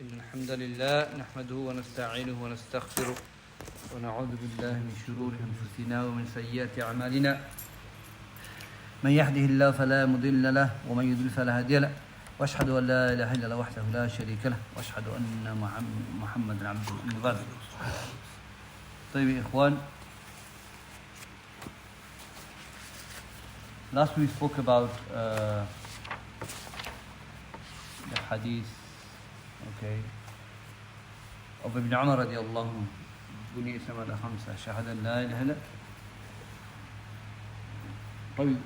إن الحمد لله نحمده ونستعينه ونستغفره ونعوذ بالله من شرور أنفسنا ومن سيئات أعمالنا من يهده الله فلا مضل له ومن يضلل فلا هادي له وأشهد أن لا إله إلا الله وحده لا شريك له وأشهد أن محمدا عبده ورسوله. طيب يا إخوان, last we spoke about the hadith, okay, of Ibn Umar radiallahu anhu. بني إسلام على خمسة شهادة لا إله إلا. طيب,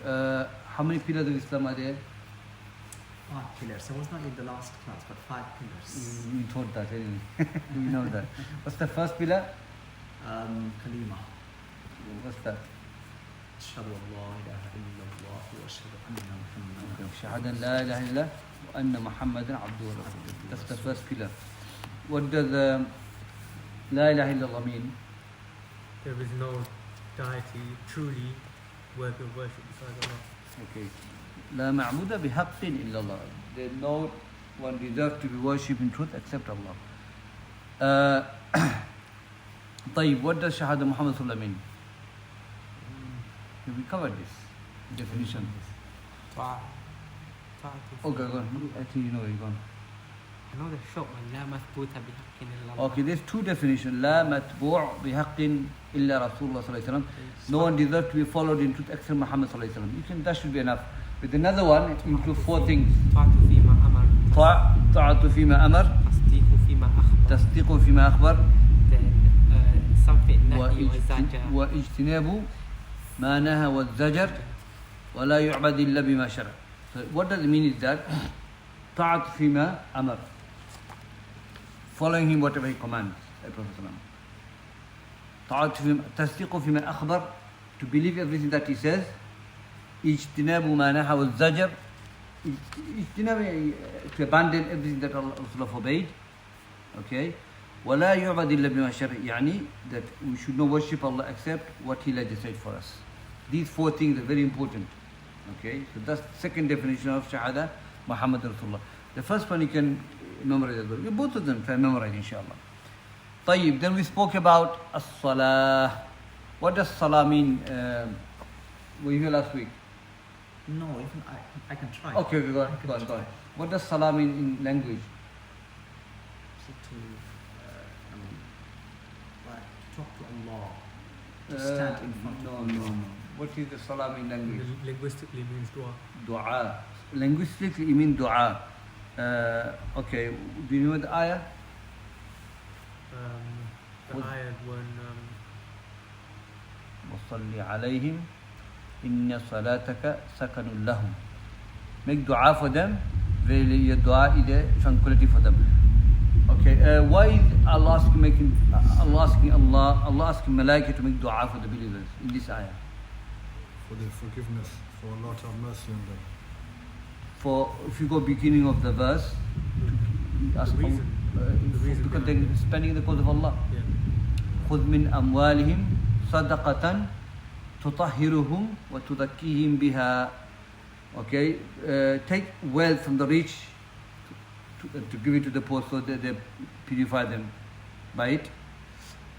how many pillars of Islam are there? 5 pillars. So it was not in the last class, but 5 pillars. You taught that, didn't you? You know that. What's the first pillar? Kalima. What's that? أشهد أن لا إله إلا الله وأشهد أن محمدا شهادة لا إله إلا وأن محمدا عبده ورسوله. That's the first pillar. What does لا إله إلا الله mean? There is no deity truly worthy of worship besides Allah. Okay. لا معبود بحق إلا الله. There is no one deserves to be worshipped in truth except Allah. طيب, what does شهادة محمد صلى الله عليه وسلم mean? We covered this definition. Okay, go on. I think you know it. Go on. I know the short one, لا مثبوت بحق إلا الله. Okay, there's two definitions. لا متبوع بحق إلا رسول الله صلى الله عليه وسلم. No one deserves to be followed in truth except Muhammad صلى الله عليه وسلم. You can, that should be enough. With another one, it includes 4 things. طاعة فيما أمر. طاعة فيما أمر. تصديق فيما أخبر. تصديق فيما أخبر. something نهي وزجر. واجتناب ما نهى والزجر ولا يعبد إلا بما شرع. So what does it mean is that طاعة فيما أمر, following him whatever he commands, the Prophet طاعة فيما تصديق فيما أخبر, to believe everything that he says. اجتناب ما نهى والزجر, اجتناب, to abandon everything that Allah forbade. Okay. ولا يعبد إلا بما شرع, يعني that we should not worship Allah except what He legislated for us. These 4 things are very important. Okay, so that's the second definition of Shahada Muhammad Rasulullah. The first one you can memorize as well. Both of them try to memorize, inshallah. طيب, then we spoke about as-salah. What does salah mean? Were you here last week? No, even I can try. Okay, go on. What does salah mean in language? So to like talk to Allah, to stand in front of Allah. No. What is the salah in language? Linguistically means dua. Dua. Linguistically it means dua. Okay, do you know the ayah? The ayah when وَصَلِّ عَلَيْهِمْ إِنَّ صَلَاتَكَ سَكَنٌ لَهُمْ. Make dua for them. Verily your dua is a tranquility for them. Okay, why is Allah asking Malaika to make dua for the believers in this ayah? For their forgiveness, for Allah to have mercy on them. For if you go beginning of the verse, ask the reason because they're spending the cause of Allah. yeah. خُذْ مِنْ أَمْوَالِهِمْ صَدَقَةً تُطَهِّرُهُم وَتُزَكِّيهِمْ بِهَا. Okay, take wealth from the rich to give it to the poor so that they purify them by it.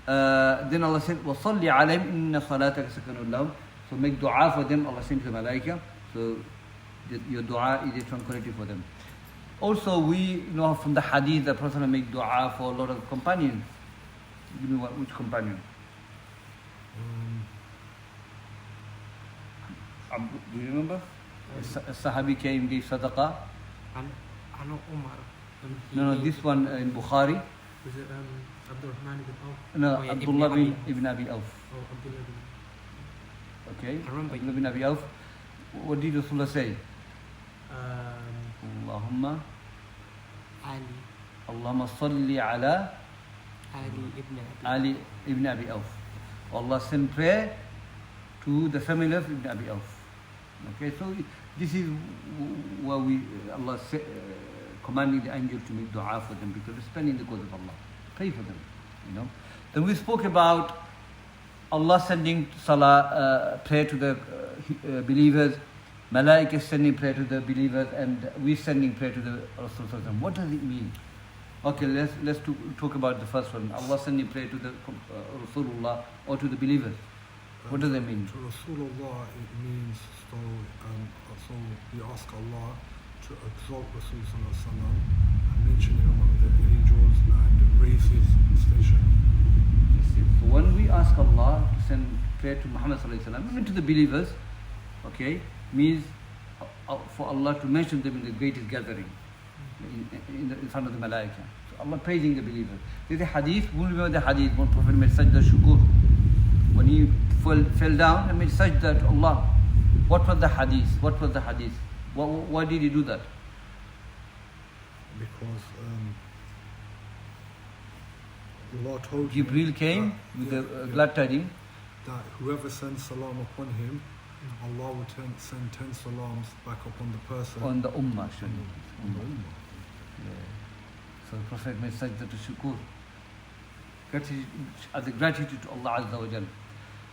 Then Allah said, وَصَلِّ عَلَيْهِمْ إِنَّ صَلَاتَكَ سَكَنٌ لَهُمْ. So make dua for them, Allah sent to the malaika. So your dua is a tranquility for them. Also, we know from the hadith that Prophet make dua for a lot of companions. Give me which companion? Do you remember? A Sahabi came, gave sadaqah. I know Umar. No, this one in Bukhari. Was it Abdurrahman ibn Auf? No, Oh, yeah, Abdullah ibn Abi Auf. Oh, Abdullah ibn. Okay, I remember Abdullah ibn Abi Auf. What did Rasulullah say? Allahumma salli ala Ali ibn Abi Auf. Allah send prayer to the family of Ibn Abi Auf. Okay, so this is why Allah commanding the angel to make dua for them, because they're spending the cause of Allah. Pray for them, you know. Then we spoke about Allah sending salah, prayer to the believers, Malaika sending prayer to the believers, and we sending prayer to the Rasul. What does it mean? Okay, let's talk about the first one. Allah sending prayer to the Rasulullah or to the believers. What does that mean? To Rasulullah, it means so we ask Allah to exalt Rasul sallallahu alaihi wasallam and mention him among the angels and raise his station. So when we ask Allah to send prayer to Muhammad sallallahu alaihi wasallam, even to the believers, okay, means for Allah to mention them in the greatest gathering, in front of the Malaika. So Allah praising the believers. There's a hadith, we remember the hadith when Prophet made sajda shukur. When he fell down and made sajda to Allah. What was the hadith? What was the hadith? Why did he do that? Because Allah told Jibreel came with the glad tidings that whoever sends salam upon him, Allah will send 10 salams back upon the person. on the ummah. Actually. On the ummah. Yeah. So the Prophet made sajda to shukur. Gratitude, as a gratitude to Allah Azza wa Jal.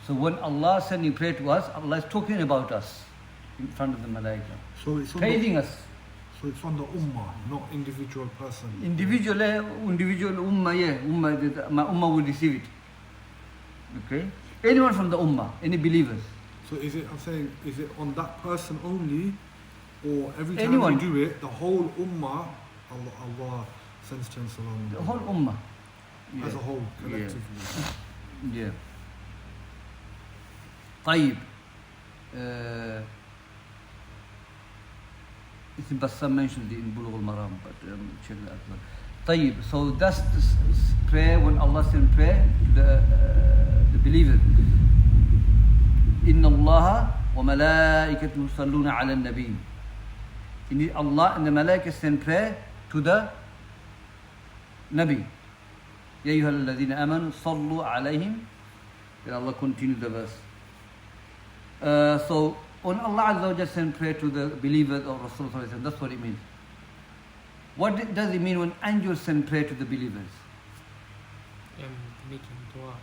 So when Allah is sending prayer to us, Allah is talking about us in front of the Malaika. So it's on Praising us. So it's on the ummah, not individual person. Individual ummah, yeah. My ummah will receive it. Okay? Anyone from the ummah, any believers. So I'm saying, is it on that person only, or every time Anyone. you do it, the whole ummah, Allah sends 10 salam? The whole ummah. As a whole, Yeah. collectively. Yeah. طيب. It's in Bassam mentioned in Bulugh al-Maram, but check that out. طيب. So that's the prayer when Allah sends prayer to the believers. إن الله وملائكته يصلون على النبي. In Allah and the Malaika send prayer to the Nabi. يا أيها الذين آمنوا صلوا عليهم. Then Allah continues the verse. So when Allah Azza wa Jalla send prayer to the believers or Rasulullah, that's what it means. What does it mean when angels send prayer to the believers? Making dua.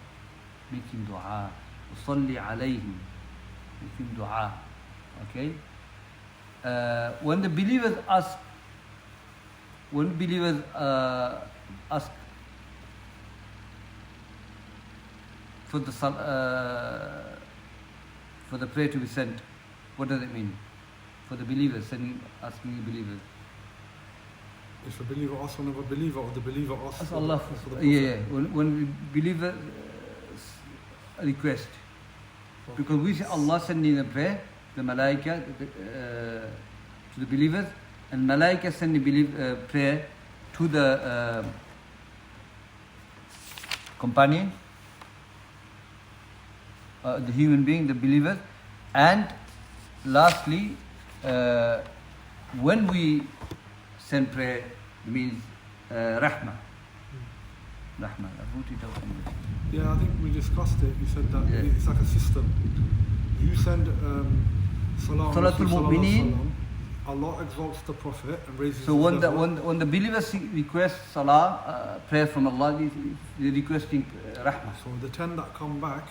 Making dua. وصلي عليهم. Making dua. Okay. When the believers ask for the prayer to be sent, what does it mean? For the believers, asking the believers. If a believer asks another believer, or the believer asks Ask for Allah the for, Prophet. yeah. When believer request, because we say Allah sending the prayer, the Malaika to the believers, and Malaika sending prayer to the companion, the human being, the believers, and lastly, when we send prayer, it means rahmah. Rahmah. I wrote it out anyway. Yeah, I think we discussed it. You said that Yeah. it's like a system. You send salam. Salatul Mu'mineen. Allah exalts the Prophet and raises So his level. when the believers request salah, prayer from Allah, they're requesting rahmah. So the 10 that come back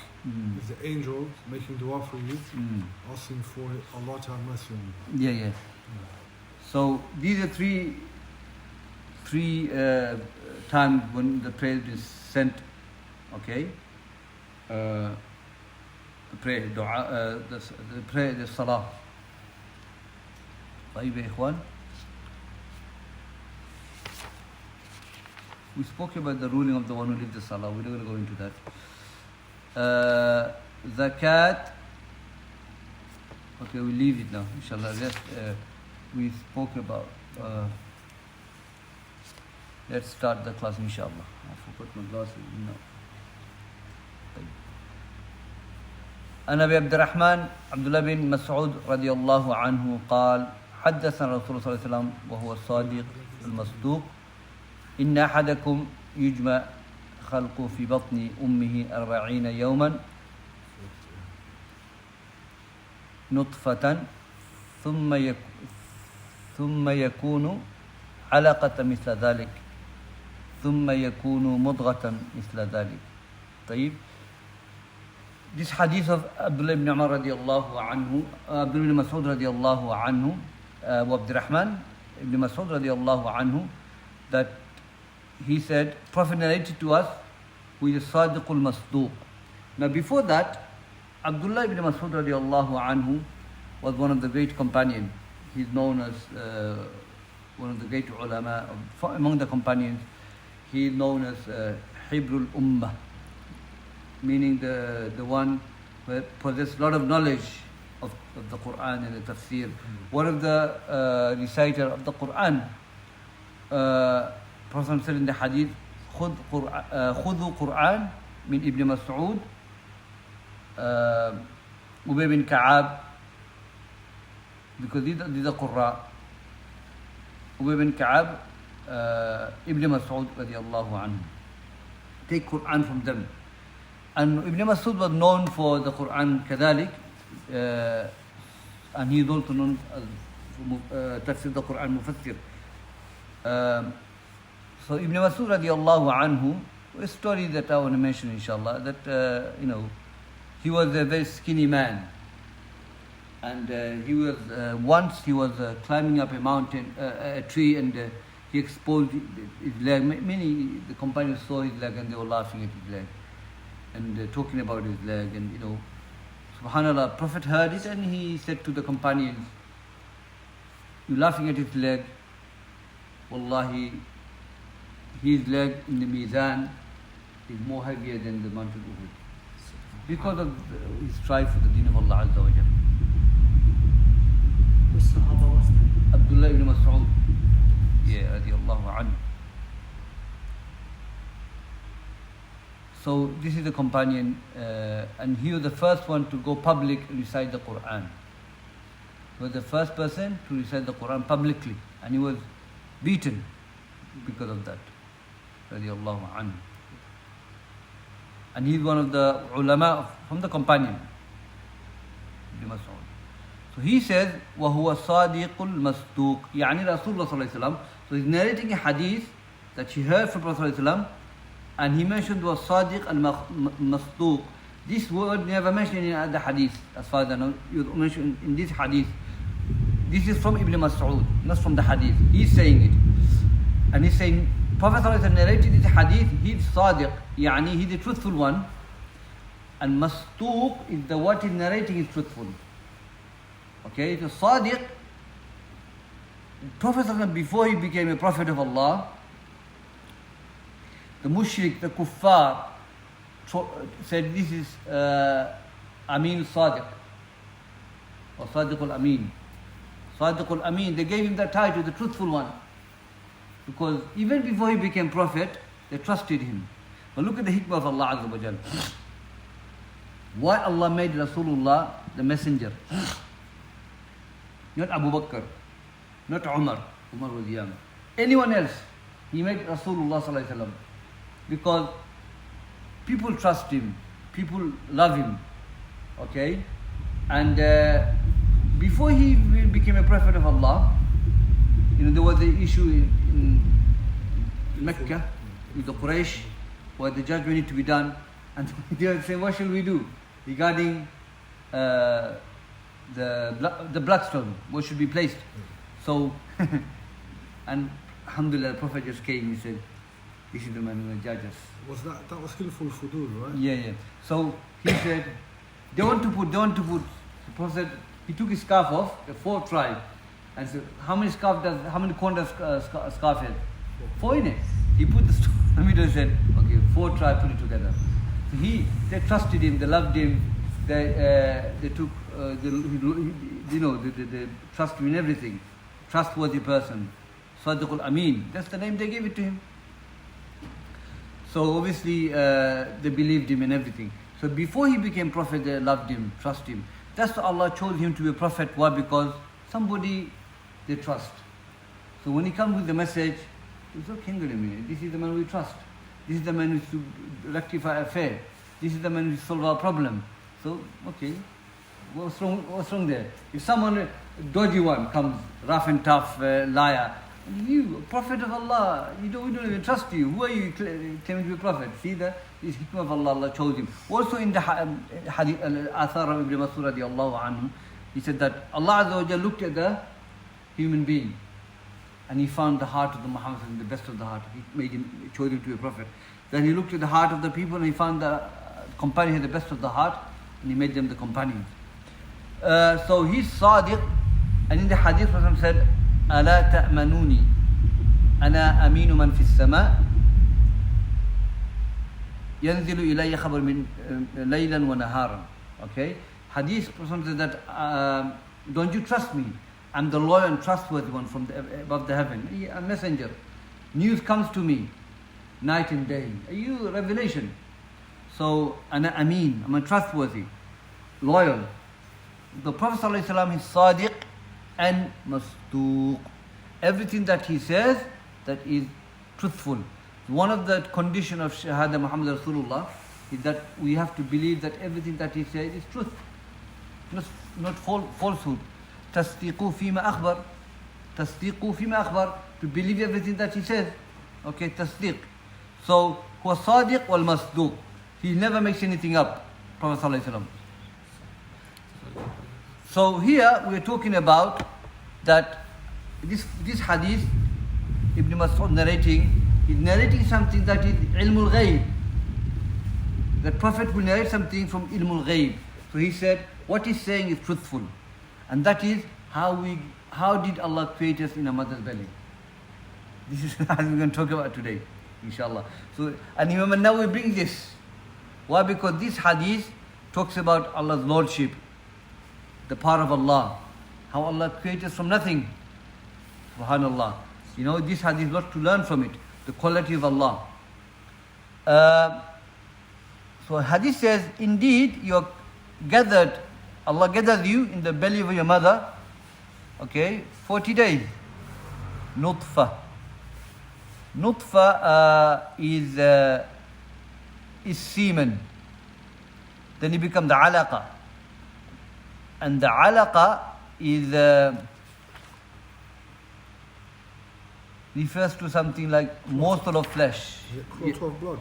is the angels making dua for you, asking for Allah to have mercy on you. Yeah. So these are three times when the prayer is sent. Okay. The prayer, dua, the prayer, the salah. طيب يا إخوان. We spoke about the ruling of the one who leaves the salah. We're not going to go into that. Zakat. Okay, we leave it now. Inshallah. We spoke about. Let's start the class. Inshallah. I forgot my glasses. No. عن أبي عبد الرحمن عبد الله بن مسعود رضي الله عنه قال حدثنا رسول الله صلى الله عليه وسلم وهو الصادق المصدوق إن أحدكم يجمع خلقه في بطن أمه 40 يوما نطفة ثم يكون علقة مثل ذلك ثم يكون مضغة مثل ذلك. طيب. This hadith of Abdullah ibn Umar radiallahu anhu, Abdullah ibn Mas'ud radiallahu anhu, Abdul Rahman ibn Mas'ud radiallahu anhu, that he said, Prophet narrated to us, who is Sadiqul Masduq. Now before that, Abdullah ibn Mas'ud radiallahu anhu was one of the great companions. He's known as one of the great ulama among the companions. He is known as Hibrul Ummah, meaning the one who possesses a lot of knowledge of the Quran and the tafsir. One of the reciter of the Quran, Prophet said in the Hadith, خُذُوا Quran min Ibn Mas'ud, Ubay bin Ka'ab, because these are Qurra. Ubay bin Ka'ab, Ibn Mas'ud radiallahu anhu. Take Quran from them. And Ibn Mas'ud was known for the Quran kadhalik, and he is also known as tafsir the Quran mufassir. So Ibn Mas'ud radiallahu anhu, a story that I want to mention inshallah, that he was a very skinny man, and he was once he was climbing up a mountain, a tree, and he exposed his leg. Many the companions saw his leg and they were laughing at his leg and talking about his leg, and subhanallah, Prophet heard it and he said to the companions, "You laughing at his leg? Wallahi, his leg in the mizan is more heavier than the mountain Uhud, because of his strive for the deen of Allah Azza wa Jalla." Which Sahaba was that? Abdullah ibn Mas'ud, radiallahu anhu. So this is the companion, and he was the first one to go public and recite the Quran. He was the first person to recite the Quran publicly, and he was beaten because of that, radiallahu anhu. And he is one of the ulama from the companion, Ibn Mas'ud. So he says, وَهُوَ صَادِقُ الْمَصْدُوقِ يعني Rasulullah sallallahu alayhi wa sallam. So he's narrating a hadith that he heard from Prophet sallallahu alayhi wa sallam, and he mentioned was Sadiq al-Masduq. This word never mentioned in other hadith, as far as I know. You mentioned in this hadith. This is from Ibn Mas'ud, not from the hadith. He's saying it. And he's saying, Prophet sallallahu alayhi wa sallam narrated this hadith, he's Sadiq, yani he's the truthful one. And Masduq is the what he's narrating is truthful. Okay, so Sadiq, Prophet sallallahu alayhi wa sallam, before he became a prophet of Allah, the mushrik, the kuffar, said this is Amin Sadiq, or Sadiq al-Amin. Sadiq al-Amin, they gave him that title, the truthful one, because even before he became prophet, they trusted him. But look at the hikmah of Allah Azza wa Jal. Why Allah made Rasulullah the messenger? Not Abu Bakr, not Umar was young. Anyone else, he made Rasulullah sallallahu alaihi wasallam. Because people trust him, people love him, okay? And before he became a prophet of Allah, there was an issue in Mecca with the Quraysh, where the judgment needed to be done, and they were saying, what shall we do regarding the bloodstone? What should be placed? So, and alhamdulillah, the Prophet just came, he said, this is the man who will judge us. That was Hilful Fudul, right? Yeah. So he said, they want to put. The Prophet said, he took his scarf off, the 4 tribe, and said, how many corn does scarf have? 4 in it. He put the stone in the middle and said, okay, 4 tribes, put it together. So they trusted him, they loved him, they took, they trust him in everything. Trustworthy person. Sadiq al-Amin. That's the name they gave it to him. So obviously they believed him in everything. So before he became prophet, they loved him, trust him. That's why Allah chose him to be a prophet. Why? Because somebody they trust. So when he comes with the message, it's okay, this is the man we trust. This is the man who is to rectify affair. This is the man who solve our problem. So okay, what's wrong there? If someone, a dodgy one, comes, rough and tough, liar, you, Prophet of Allah, we don't even trust you. Who are you claiming to be a prophet? See that? This hikmah of Allah, Allah chose him. Also in the Hadith, Athar of Ibn Mas'ud radiallahu anhu, he said that Allah Azza wa Jalla looked at the human being and he found the heart of the Muhammad, the best of the heart. He chose him to be a prophet. Then he looked at the heart of the people and he found the companion had the best of the heart, and he made them the companions. So he's Sadiq, and in the Hadith, Prophet said, أَلَا تَأْمَنُونِي أَنَا أَمِينُ مَنْ فِي السَّمَاءِ يَنزِلُ إِلَيَّ خَبَرٌ مِنْ لَيْلًا وَنَهَارًا. Okay? Hadith, Prophet said that, don't you trust me? I'm the loyal and trustworthy one from above the heaven. A messenger. News comes to me night and day. You revelation. So, ana ameen, I'm a trustworthy, loyal. The Prophet ﷺ is sadiq and masduq. Everything that he says, that is truthful. One of the condition of Shahada Muhammad Rasulullah is that we have to believe that everything that he says is truth, not falsehood. Tasdiqu fima akhbar. Tasdiqu fima akhbar. To believe everything that he says. Okay, tasdiq. So, huwa sadiq wal masduq. He never makes anything up, Prophet ﷺ. So here we are talking about that this hadith, Ibn Mas'ud narrating, is narrating something that is ilmul ghaib. The Prophet will narrate something from ilmul ghaib. So he said, what he's saying is truthful. And that is how did Allah create us in a mother's belly. This is what we're going to talk about today, inshallah. So, and Imam An-Nawawi brings this. Why? Because this hadith talks about Allah's lordship, the power of Allah, how Allah created us from nothing. Subhanallah. You know, this hadith, lot to learn from it, the quality of Allah. So hadith says, indeed, you're gathered, Allah gathers you in the belly of your mother, okay, 40 days. Nutfa. Nutfa is semen. Then you become the alaqa. And the alaqa is refers to something like morsel of flesh. Clot of blood.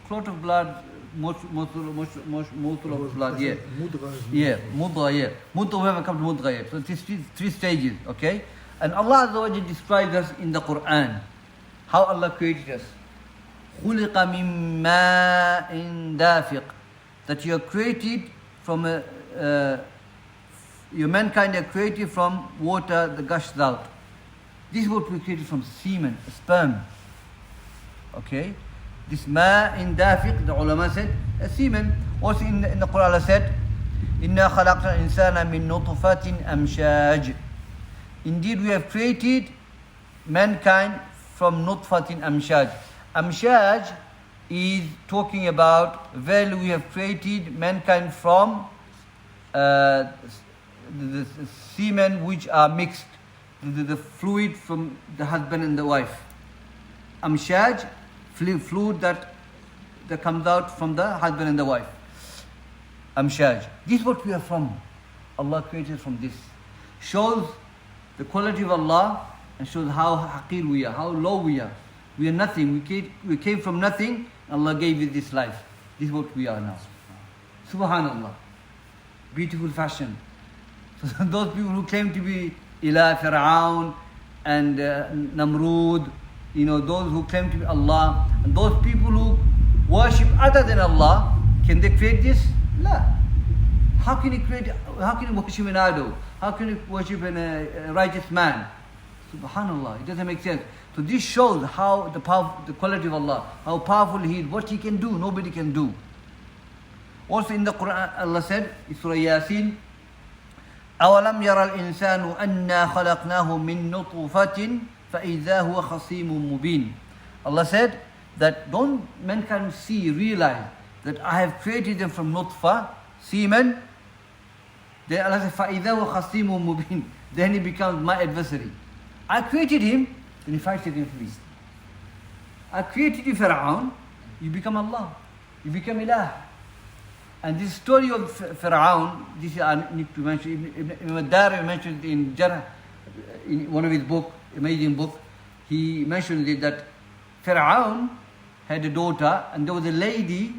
Clot of blood, morsel of blood, yeah. Mudra is Yeah, mudra, yeah. Mudra, we haven't come to mudra yet. So it is three stages, okay? And Allah Azza wa Jalla describes us in the Quran, how Allah created us. خُلِقَ مِن مَاءٍ دَافِقٍ. That you are created from your mankind are created from water that gushes out. This is what we created from semen, sperm. Okay? This ma'in dafiq, the ulama said, a semen. Also in the Quran Allah said, إِنَّا خَلَقْنَا الْإِنسَانَ مِن نُطْفَةٍ أَمْشَاجٍ. Indeed we have created mankind from nutfatin amshaj. Amshaj is talking about, well, we have created mankind from the semen which are mixed, the fluid from the husband and the wife. Amshaj, fluid that comes out from the husband and the wife. Amshaj. This is what we are from. Allah created from this. Shows the quality of Allah and shows how haqir we are, how low we are. We are nothing. We came from nothing. Allah gave you this life. This is what we are now. Subhanallah. Beautiful fashion. So those people who claim to be Ilah, Fir'aun and Namrud, you know, those who claim to be Allah, and those people who worship other than Allah, can they create this? La. How can you worship an idol? How can you worship a righteous man? Subhanallah, it doesn't make sense. So this shows how the quality of Allah, how powerful He is, what He can do, nobody can do. Also in the Quran, Allah said, in Surah Yasin, أَوَلَمْ يَرَى الْإِنسَانُ أَنَّا خَلَقْنَاهُ مِن نُطْفَةٍ فَإِذَا هُوَ خَصِيمٌ مُبِينٌ. Allah said that don't mankind realize that I have created them from nutfa, semen. Then Allah said, فَإِذَا هُوَ خَصِيمٌ مُبِينٌ. Then he becomes my adversary. I created him, then he fights against me. I created you, Fir'aun, you become Allah. You become Ilah. And this story of Fir'aun, this I need to mention, Ibn Dari mentioned in Jarh, in one of his books, amazing book, he mentioned it that Fir'aun had a daughter and there was a lady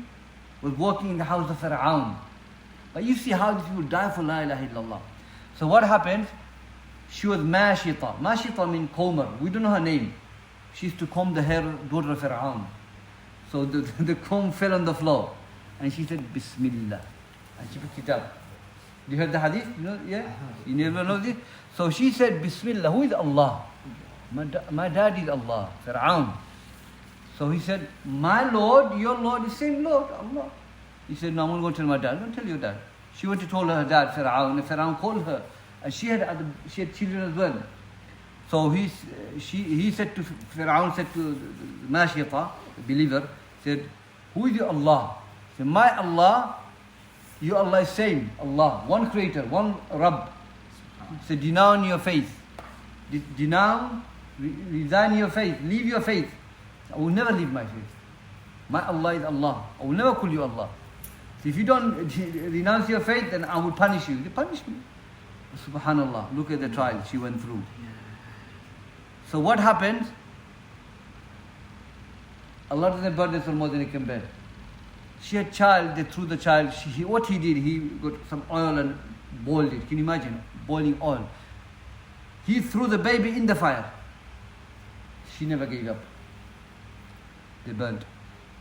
was working in the house of Fir'aun. But you see how these people die for La ilaha illallah. So what happens? She was Mashita. Mashita means comber. We don't know her name. She used to comb the hair, daughter of Fir'aun. So the comb fell on the floor. And she said, Bismillah. And she picked it up. You heard the hadith? You know, yeah? You never know this? So she said, Bismillah. Who is Allah? My dad is Allah, Fir'aun. So he said, my Lord, your Lord is same Lord, Allah. He said, no, I'm going to go tell my dad. Don't tell your dad. She went to tell her dad, Fir'aun, and Fir'aun called her. And she had children as well. So he said to Fir'aun, said to Mashita, the believer, said, who is your Allah? He said, my Allah, your Allah is same, Allah, one creator, one Rabb. He said, denounce your faith. Denounce, resign your faith, leave your faith. I will never leave my faith. My Allah is Allah. I will never call you Allah. So if you don't renounce your faith, then I will punish you. You punish me. Subhanallah. Look at the trial she went through. So what happened? Allah doesn't burden her more than he can bear. She had child, they threw the child. What he did, he got some oil and boiled it. Can you imagine? Boiling oil. He threw the baby in the fire. She never gave up. They burnt.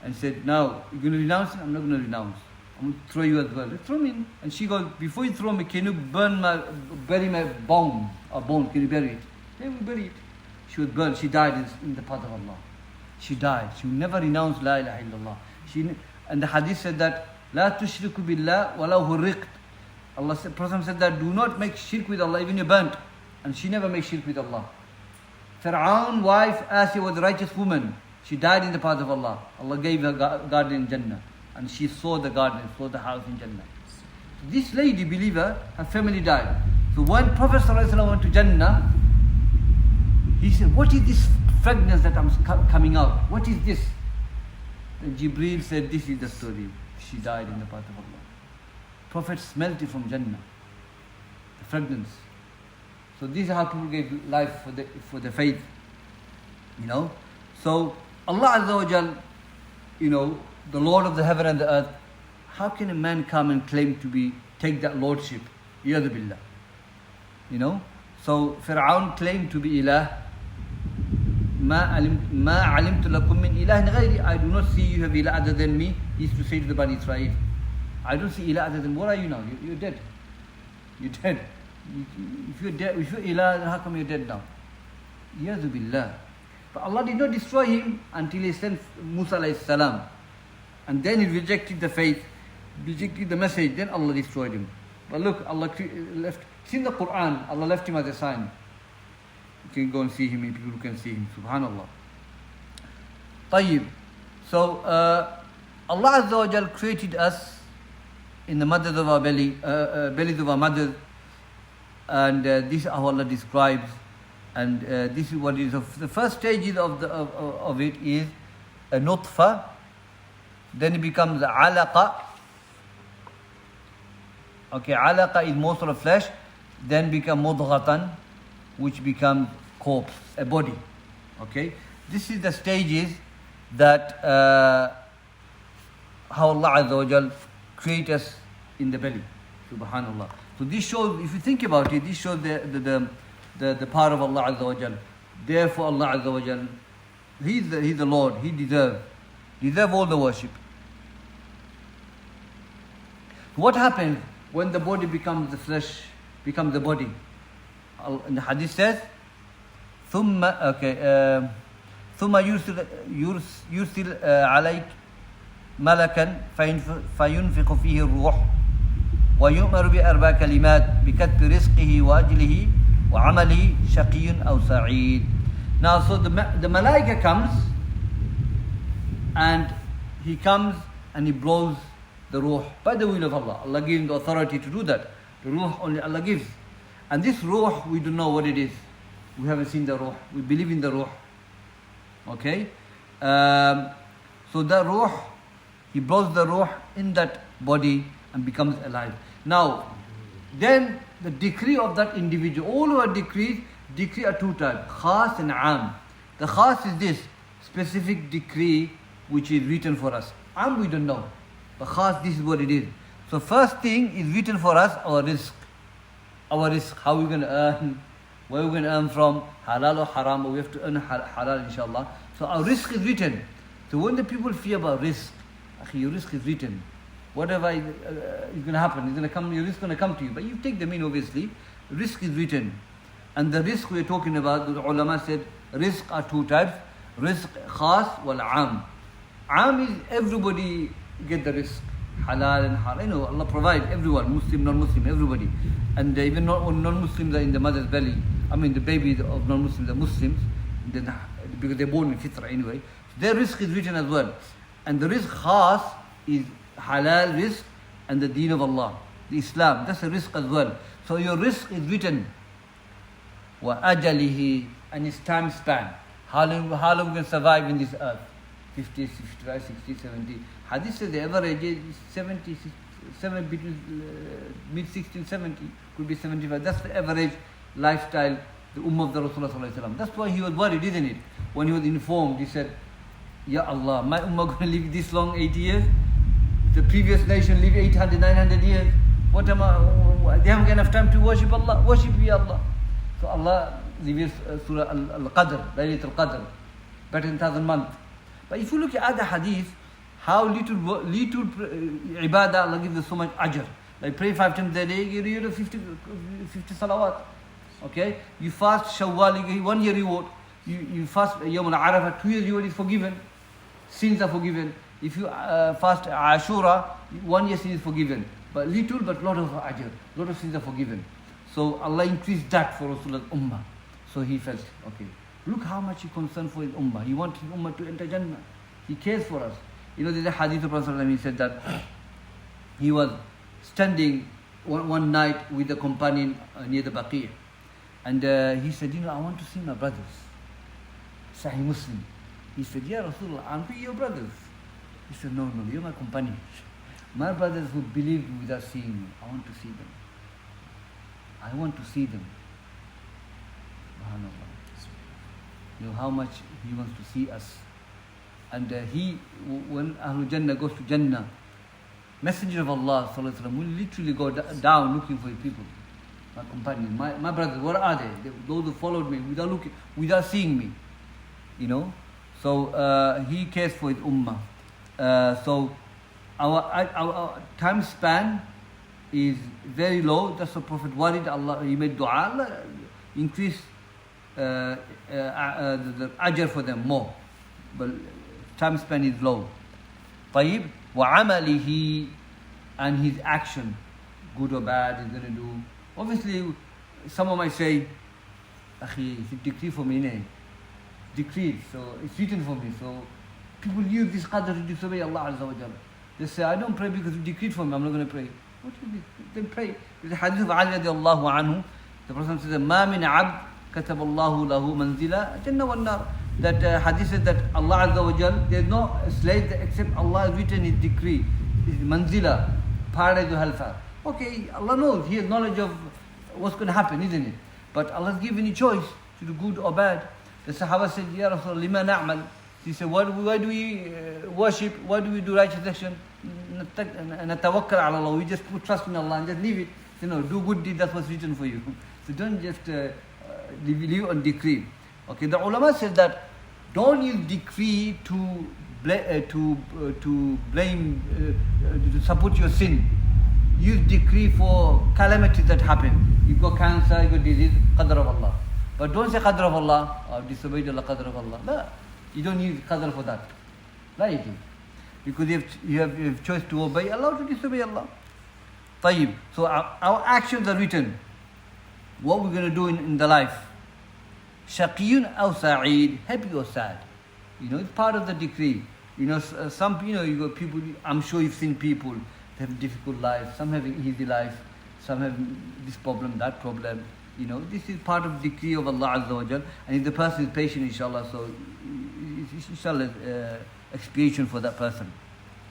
And said, now, you're going to renounce? I'm not going to renounce. I'm going to throw you as well. They throw me in. And she goes, before you throw me, can you bury my bone? Can you bury it? They will bury it. She was burned. She died in the path of Allah. She died. She will never renounce La ilaha illallah. And the hadith said that, La tushriku billah walau hurriqt. Allah said, Prophet said that, do not make shirk with Allah, even you're burnt. And she never made shirk with Allah. Fir'aun's wife, Asya, was a righteous woman. She died in the path of Allah. Allah gave her garden in Jannah. And she saw the garden, saw the house in Jannah. So this lady, believer, her family died. So when Prophet ﷺ went to Jannah, he said, what is this fragrance that I'm coming out? What is this? And Jibreel said, this is the story. She died in the path of Allah. Prophet smelt it from Jannah. The fragrance. So this is how people gave life for the faith. You know? So Allah Azza wa Jal, you know, the Lord of the heaven and the earth, how can a man come and claim to take that lordship? Yadu billah. You know? So Fir'aun claimed to be ilah. Ma alimtu lakum min ilahin ghayri. I do not see you have ilah other than me. He used to say to the Bani Israel, I don't see ilah other than, what are you now? You're dead. You're dead. If you're dead, if you're ilah, then how come you're dead now? Yadu billah. But Allah did not destroy him until he sent Musa alayhi salam. And then he rejected the faith, rejected the message, then Allah destroyed him. But look, Allah left, it's in the Quran, Allah left him as a sign. You can go and see him, and people can see him. Subhanallah. Tayyib. So, Allah Azza wa Jal created us in the mothers of our bellies of our mothers. And this is how Allah describes. And this is what is the first stages of it is a nutfa, then it becomes a alaqa. Okay, alaqa is morsel of flesh, then become mudghatan, which becomes corpse, a body. Okay, this is the stages that how Allah Azza wa Jal create us in the belly. Subhanallah. So this shows, if you think about it, this shows the power of Allah Azza wa Jal. Therefore Allah Azza wa Jal, He's the Lord, He deserves all the worship. What happens when the body becomes the flesh, becomes the body? And the hadith says, ثم يرسل عليك ملكا فينفق فيه الروح ويؤمر بأربع كلمات بكتب رزقه وأجله وعمله شقي أو سعيد. Now, so the malaika comes, and he comes and he blows the ruh by the will of Allah. Allah gives him the authority to do that. The ruh only Allah gives. And this ruh, we don't know what it is. We haven't seen the ruh. We believe in the ruh. Okay? So the ruh, he blows the ruh in that body and becomes alive. Now, then the decree of that individual, all our decree are two types, khas and am. The khas is this, specific decree which is written for us. Am we don't know. But khas, this is what it is. So first thing is written for us, our risk. Our risk, how we're going to earn, where we're going to earn from, halal or haram, but we have to earn halal inshallah. So our risk is written. So when the people fear about risk, your risk is written. Whatever is going to happen, it's going to come, your risk is going to come to you. But you take them in obviously, risk is written. And the risk we're talking about, the ulama said, risk are two types, risk khas wal aam. Aam is everybody get the risk, halal and haram. You know, Allah provides everyone, Muslim, non-Muslim, everybody. And even non-Muslims are in the mother's belly. I mean, the babies of non-Muslims are Muslims, then, because they're born in fitra anyway. So their risk is written as well. And the risk khas is halal risk and the deen of Allah, the Islam. That's a risk as well. So your risk is written. Wa ajalihi, and its time span. How long we can survive in this earth? 50, 55, 60, 70. Hadith says the average is 70, between mid-60 70, could be 75. That's the average lifestyle, the ummah of the Rasulullah. That's why he was worried, isn't it? When he was informed, he said, Ya Allah, my ummah going to live this long, 80 years? The previous nation live 800, 900 years. What am I? They haven't got enough time to worship Allah. Worship Ya Allah. So Allah reveals Surah Al-Qadr, Laylatul Qadr, better than 1,000 months. But if you look at other hadith, how little ibadah Allah gives us so much ajr. Like pray 5 times a day, you get 50 salawat. Okay? You fast Shawwal, you get 1 year reward. You fast Yawm al-Arafah, 2 years reward is forgiven. Sins are forgiven. If you fast Ashura, 1 year sin is forgiven. But little, but lot of ajr, lot of sins are forgiven. So Allah increased that for Rasulullah's ummah. So he felt, okay, look how much he concerned for his ummah. He wants his ummah to enter Jannah. He cares for us. You know, there's a hadith of Prophet, he said that he was standing one night with a companion near the Baqi'. And he said, you know, I want to see my brothers. Sahih Muslim. He said, Ya Rasulullah, aren't we your brothers? He said, no, you're my companions. My brothers who believe without seeing me, I want to see them. I want to see them. SubhanAllah. You know how much he wants to see us. And when Ahlul Jannah goes to Jannah, Messenger of Allah ﷺ will literally go down looking for his people. My companions, my brothers, where are they? Those who followed me without seeing me. You know? So he cares for his ummah. So our time span is very low. That's the Prophet worried. Allah, he made dua, Allah increase the ajr for them more. But time span is low. طيب وعمله, and his action, good or bad, he's going to do. Obviously, someone might say, Akhi, it's a decree for me, ne? Decreed, so it's written for me. So people use this qadr to disobey Allah Azza wa Jalla. They say, I don't pray because you decreed for me, I'm not going to pray. What do you then pray? There's a hadith of Ali radiallahu anhu. The Prophet says, Ma min abd katab Allahu lahu manzila jannah wal nar. That hadith says that Allah Azza wa Jalla, there's no slave except Allah has written his decree, his manzila, paradise or hellfire. Okay, Allah knows, he has knowledge of what's going to happen, isn't it? But Allah has given you choice to do good or bad. The Sahaba said, Ya Rasulullah, lima na'mal. He said, why do we worship? Why do we do righteous action? Natawakkal ala Allah. We just put trust in Allah and just leave it. You know, do good deed, that's what's written for you. So don't just live on decree. Okay, the ulama said that don't use decree to blame, to support your sin. Use decree for calamities that happen. You got cancer, you got disease, qadr of Allah. But don't say qadr of Allah, or disobeyed Allah, qadr of Allah. No, you don't use qadr for that. Right? Because you have choice to obey Allah or to disobey Allah. طيب. So our actions are written. What we're going to do in the life. Shaqiyun aw sa'id, happy or sad. You know, it's part of the decree. You know, you got people, I'm sure you've seen people, they have difficult lives, some have an easy life, some have this problem, that problem. You know, this is part of the decree of Allah Azza wa Jal. And if the person is patient, inshallah, so inshallah, expiation for that person.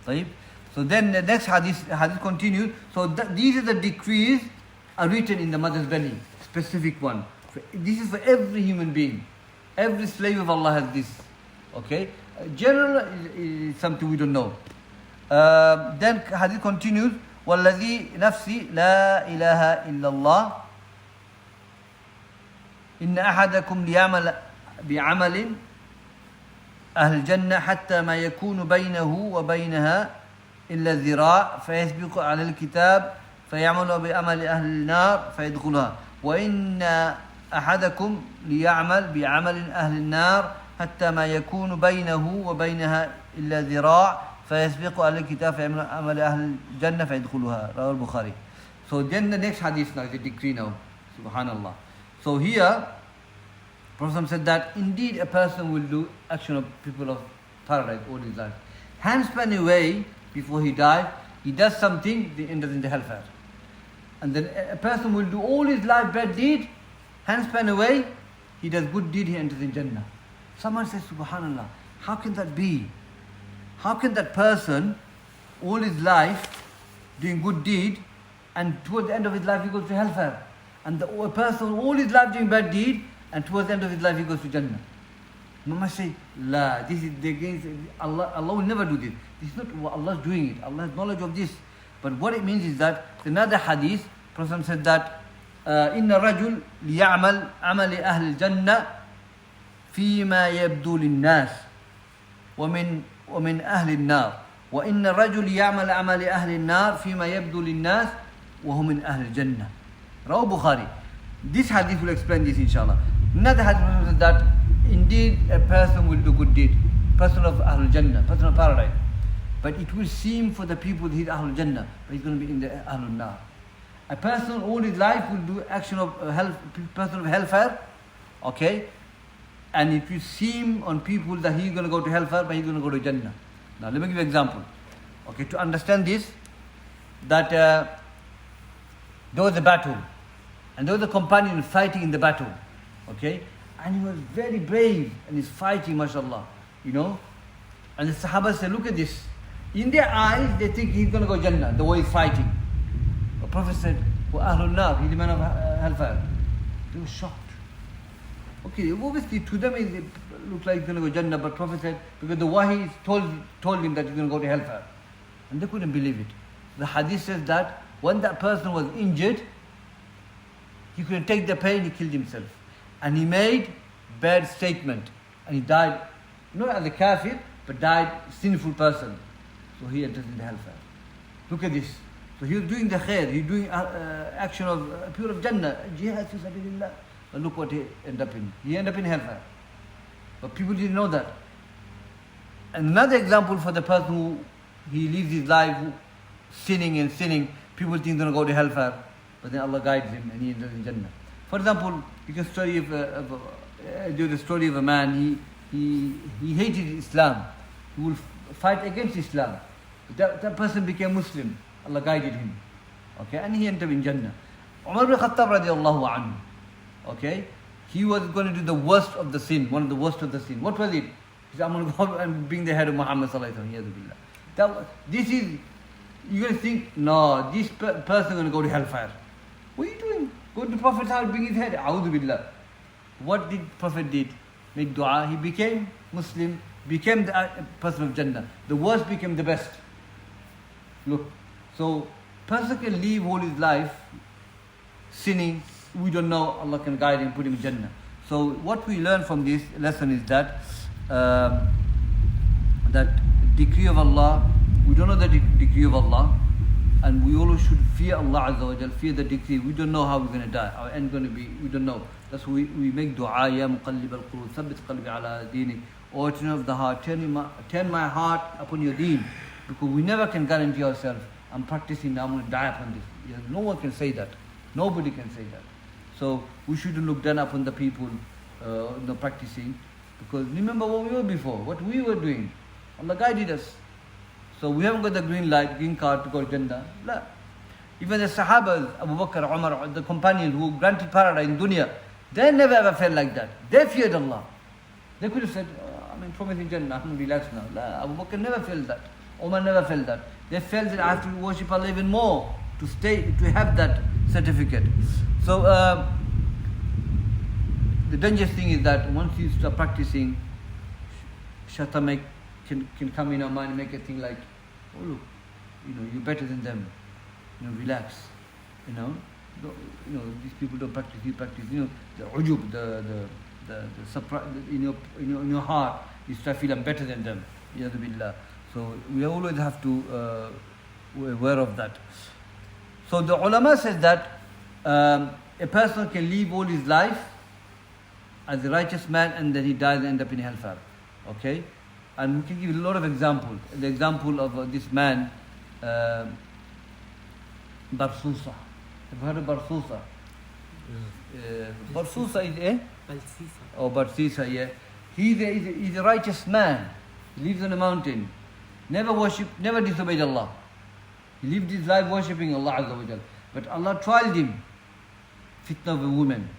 Right? So then the next hadith continues. So these are the decrees are written in the mother's belly, specific one. This is for every human being. Every slave of Allah has this. Okay? General is something we don't know. Then hadith continues. وَالَّذِي نَفْسِي لَا إِلَهَ إِلَّا اللَّهِ إن أحدكم ليعمل بعمل أهل الجنة حتى ما يكون بينه وبينها إلا الذراع فيسبق على الكتاب فيعمل بعمل أهل النار فيدخلها وإن أحدكم ليعمل بعمل أهل النار حتى ما يكون بينه وبينها إلا ذراع فيسبق على الكتاب فيعمل عمل أهل الجنة فيدخلها رواه البخاري. So then the next hadith now is a decree now. Subhanallah. So here Prophet said that indeed a person will do action of people of paradise all his life. Handspan away before he dies, he does something, he enters into hellfire. And then a person will do all his life bad deed, handspan away, he does good deed, he enters in Jannah. Someone says, Subhanallah, how can that be? How can that person all his life doing good deed and towards the end of his life he goes to hellfire? And the person all his life doing bad deed and towards the end of his life he goes to Jannah. Mama say, La, this is against Allah. Allah will never do this. This is not what Allah is doing it. Allah has knowledge of this. But what it means is that another hadith, Prophet said that إن الرجل ليعمل عمل أهل الجنة فيما يبدو للناس ومن أهل النار وإن الرجل يعمل عمل أهل النار فيما يبدو للناس وهو من أهل الجنة. رواه Bukhari. This hadith will explain this inshallah. Another hadith says that indeed a person will do good deed, person of Ahlul Jannah, person of paradise. But it will seem for the people he's Ahlul Jannah, but he's going to be in the Ahlul Nar. A person all his life will do action of person of hellfire, okay? And it will seem on people that he's going to go to hellfire, but he's going to go to Jannah. Now let me give you an example. Okay, to understand this, that there was a battle, and there was a companion fighting in the battle, okay? And he was very brave, and he's fighting, mashallah, you know? And the Sahaba said, look at this. In their eyes, they think he's going to go Jannah, the way he's fighting. The Prophet said, well, Ahlul Nar, he's the man of hellfire. They were shocked. Okay, obviously to them it looked like he's going to go Jannah, but Prophet said, because the Wahi told him that he's going to go to hellfire. And they couldn't believe it. The hadith says that when that person was injured, he couldn't take the pain, he killed himself. And he made bad statement. And he died, not as a kafir, but died sinful person. So he enters in the hellfire. Look at this. So he was doing the khair, he was doing action of pure of Jannah, jihad fi sabilillah. But look what he ended up in. He ended up in hellfire. But people didn't know that. And another example for the person who he lives his life sinning and sinning, people think he's going to go to hellfire, but then Allah guides him and he enters in Jannah. For example, you can do the story of a man, he hated Islam. He will fight against Islam. That person became Muslim. Allah guided him. Okay, and he entered in Jannah. Umar ibn Khattab radiallahu anhu. Okay, he was going to do the worst of the sin, one of the worst of the sin. What was it? He said, I'm going to go and bring the head of Muhammad sallallahu alaihi wasallam. This is, you're going to think, no, this person is going to go to hellfire. What are you doing? Go to the Prophet's house, bring his head. A'udhu billah. What did Prophet did? Make dua. He became Muslim, became the person of Jannah. The worst became the best. Look, so person can live all his life sinning. We don't know. Allah can guide him, put him in Jannah. So what we learn from this lesson is that that decree of Allah. We don't know the decree of Allah, and we always should fear Allah Azza wa Jal, fear the decree. We don't know how we're going to die. Our end going to be. We don't know. That's why we make dua. Ya muqallib al-qulub, thabbit qalbi ala dinik. O turn of the heart, turn my heart upon your deen. Because we never can guarantee ourselves, I'm practicing now, I'm going to die upon this. No one can say that. Nobody can say that. So we shouldn't look down upon the people practicing. Because remember what we were before, what we were doing. Allah guided us. So we haven't got the green light, green card to go to Jannah. La. Even the Sahabas, Abu Bakr, Umar, the companions who granted paradise in dunya, they never ever felt like that. They feared Allah. They could have said, I'm in promising Jannah, I'm relaxed now. La. Abu Bakr never felt that. Umar never felt that. They felt that I have to worship Allah even more to have that certificate. So the dangerous thing is that once you start practicing, shaitan can come in our mind and make a thing like, oh look, you're better than them. Relax. You know, these people don't practice, you practice. You know, the ujub, the surprise in your heart, you start feeling better than them. Billah. So we always have to be aware of that. So the ulama says that a person can live all his life as a righteous man and then he dies and end up in hellfire. Okay? And we can give a lot of examples. The example of this man, Barsusa. Have you heard of Barsusa? Barsusa is a? Balsisa. Oh, Barsisa, yeah. He's a righteous man. He lives on a mountain. Never disobeyed Allah. He lived his life worshipping Allah Azza wa Jal. But Allah tried him. Fitna of a woman.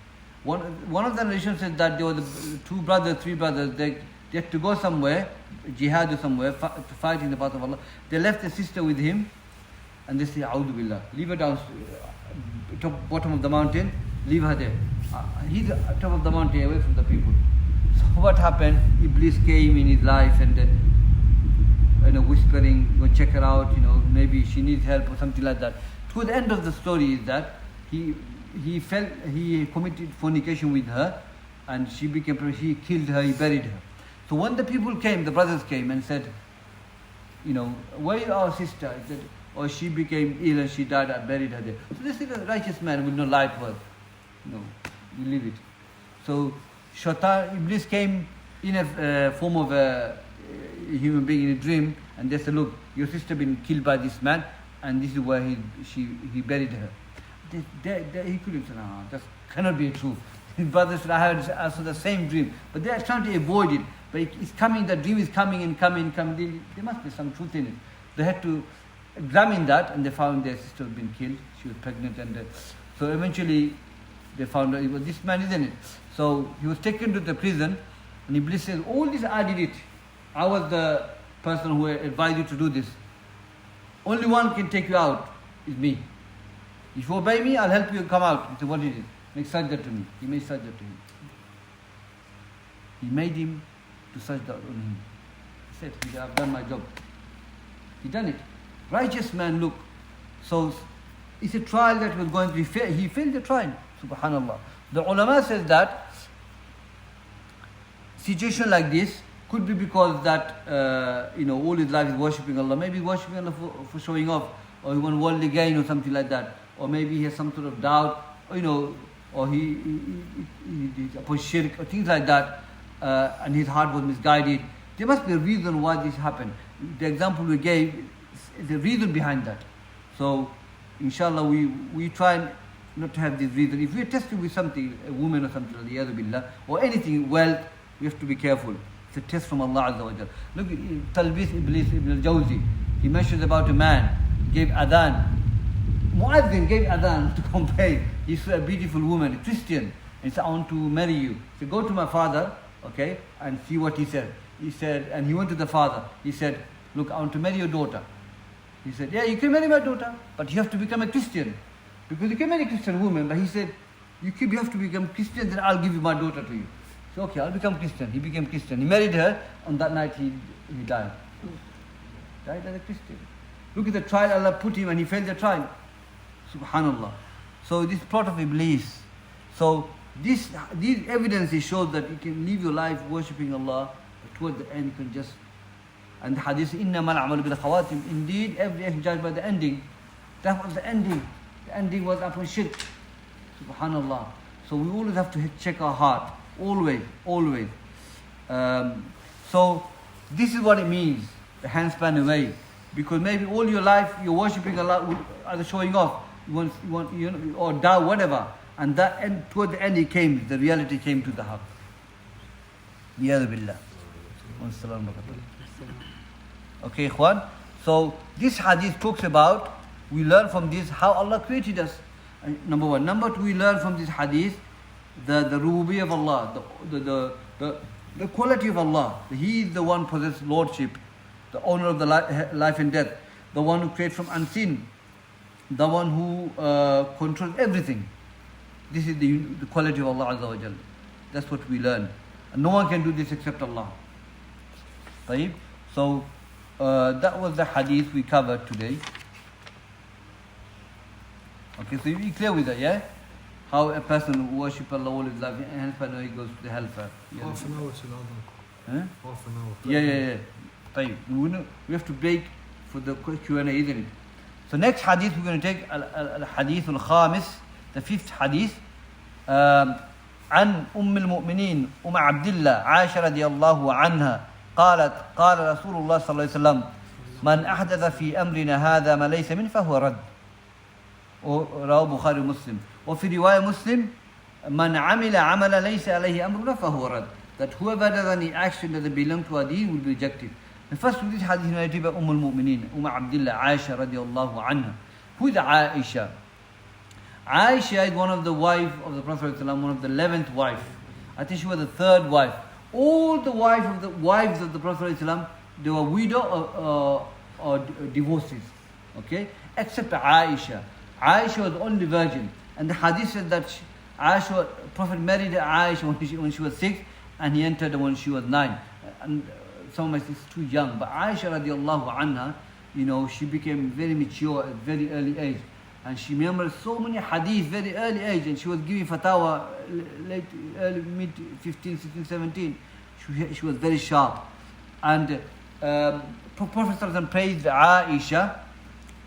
One of the narrations says that there were three brothers, they had to go somewhere, jihad or somewhere, to fight in the path of Allah. They left the sister with him, and they say, A'udhu Billah, leave her down, bottom of the mountain, leave her there. He's at top of the mountain, away from the people. So what happened? Iblis came in his life and whispering, go check her out, maybe she needs help or something like that. To the end of the story is that he committed fornication with her, and he killed her, he buried her. So when the people came, the brothers came and said, where is our sister? He said, oh, she became ill and she died, I buried her there. So this is a righteous man with no life worth. You leave it. So Shaitan, Iblis came in a form of a human being in a dream, and they said, look, your sister been killed by this man, and this is where he buried her. He couldn't say, no, that cannot be true. His brother said, I had also the same dream. But they are trying to avoid it. But it's coming, the dream is coming and coming. There must be some truth in it. They had to examine that, and they found their sister had been killed. She was pregnant, and so eventually they found out it was this man, isn't it? So he was taken to the prison, and Iblis says, all this I did it. I was the person who advised you to do this. Only one can take you out, is me. If you obey me, I'll help you come out. He said, what is it? Make sajda to me. He made sajda to him. He made him to sajda on him. He said, I've done my job. He done it. Righteous man, look. So it's a trial that was going to be failed. He failed the trial. Subhanallah. The ulama says that situation like this could be because that all his life is worshipping Allah. Maybe worshipping Allah for showing off, or he want worldly gain or something like that, or maybe he has some sort of doubt, or he's upon shirk or things like that, and his heart was misguided. There must be a reason why this happened. The example we gave is the reason behind that. So, inshallah, we try not to have this reason. If we are tested with something, a woman or something like that, billah, or anything, wealth, we have to be careful. It's a test from Allah Azza wa Jal. Look, Talbis Iblis Ibn al-Jawzi, he mentions about a man, gave adhan. Muazzin gave adhan to complain. He's a beautiful woman, a Christian, and he said, I want to marry you. So go to my father, okay, and see what he said. He said, and he went to the father. He said, look, I want to marry your daughter. He said, yeah, you can marry my daughter, but you have to become a Christian. Because you can marry a Christian woman, but he said, you have to become Christian, then I'll give you my daughter to you. So okay, I'll become Christian. He became Christian. He married her. On that night, he died. Died as a Christian. Look at the trial Allah put him, and he failed the trial. Subhanallah. So this plot of Iblis. So these evidences show that you can live your life worshipping Allah, but toward the end you can just. And the hadith, إِنَّمَا الْعَمَلُ بِالْخَوَاتِمِ. Indeed, every act is judged by the ending. That was the ending. The ending was upon shirk. Subhanallah. So we always have to check our heart. Always. So this is what it means, the handspan away. Because maybe all your life you're worshipping Allah, either showing off, you want, or doubt, whatever. And that end, toward the end the reality came to the heart. Biyadu billah. Okay, Ikhwan. So this hadith talks about, we learn from this how Allah created us. Number one. Number two, we learn from this hadith the rububiyyah of Allah, the quality of Allah. He is the one who possesses lordship, the owner of the life and death, the one who creates from unseen, the one who controls everything. This is the quality of Allah Azza wa Jal. That's what we learn. And no one can do this except Allah. Tayyib? So that was the hadith we covered today. Okay, so you be clear with that, yeah? How a person who worships Allah all his life, and hence by now he goes to the hellfire. Half an hour till Adhan. Huh? Half an hour. Yeah. طيب. We have to break for the Q&A, isn't it? So next hadith we're going to take al-hadith al-khamis, the fifth hadith. عن أم المؤمنين أم عبد الله عائشة رضي الله عنها قالت قال رسول الله صلى الله عليه وسلم من أحدث في أمرنا هذا ما ليس منه فهو رد. رواه البخاري ومسلم. وفي رواية مسلم من عمل عملا ليس عليه أمرنا فهو رد. That whoever does any action that belongs to our deen will be rejected. The first with this hadith narrated by المؤمنين أم عبد الله عائشة رضي الله عنها. Who is Aisha? Aisha is one of the wives of the Prophet ﷺ, one of the 11th wife. I think she was the third wife. All the wives of the Prophet ﷺ, they were widow or divorces. Okay? Except Aisha. Aisha was the only virgin. And the hadith said that Prophet married Aisha when she was 6 and he entered when she was 9. And some might say it's too young. But Aisha radiallahu anha, she became very mature at very early age. And she remembered so many hadith very early age, and she was giving fatwa early, mid 15, 16, 17. She was very sharp. And Prophet ﷺ praised Aisha,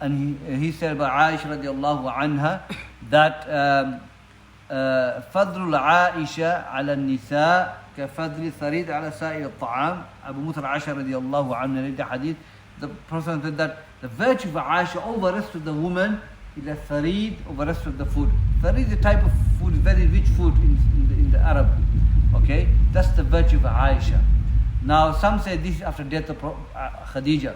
and he said about Aisha radiallahu anha that فضل العائشة على النساء كفضل الثريد على سائر الطعام. Abu Musa al-Ashari radiallahu anha read the hadith. The Prophet said that the virtue of Aisha over the rest of the women is a tharid over the rest of the food. Tharid is a type of food, very rich food in the Arab. Okay, that's the virtue of Aisha. Now some say this is after death of Khadija.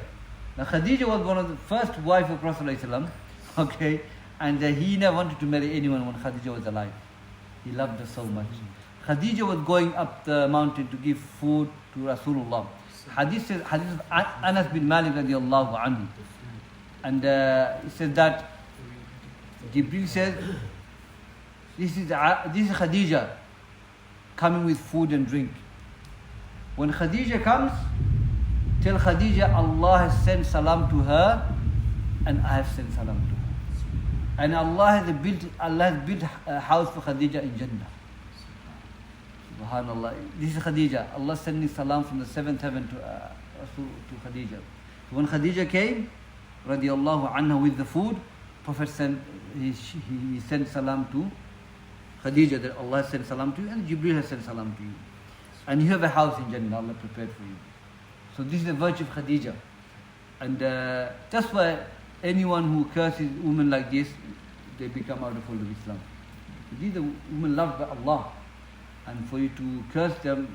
Now Khadija was one of the first wife of Prophet ﷺ. Okay, and he never wanted to marry anyone when Khadija was alive. He loved her so much. Khadija was going up the mountain to give food to Rasulullah. Hadith of Anas bin Malik radiallahu anhu. And he said that Jibreel says, this is Khadija coming with food and drink. When Khadija comes, tell Khadija Allah has sent salam to her and I have sent salam to her. And Allah has built a house for Khadija in Jannah. Subhanallah. This is Khadija. Allah sending salam from the seventh heaven to Khadija. So when Khadija came, radiallahu anha, with the food, Prophet sent, he sent salam to Khadija, that Allah sent salam to you, and Jibreel has sent salam to you. And you have a house in Jannah, Allah prepared for you. So this is the virtue of Khadija. And that's why anyone who curses women like this, they become out of fold of Islam. These are women loved by Allah. And for you to curse them,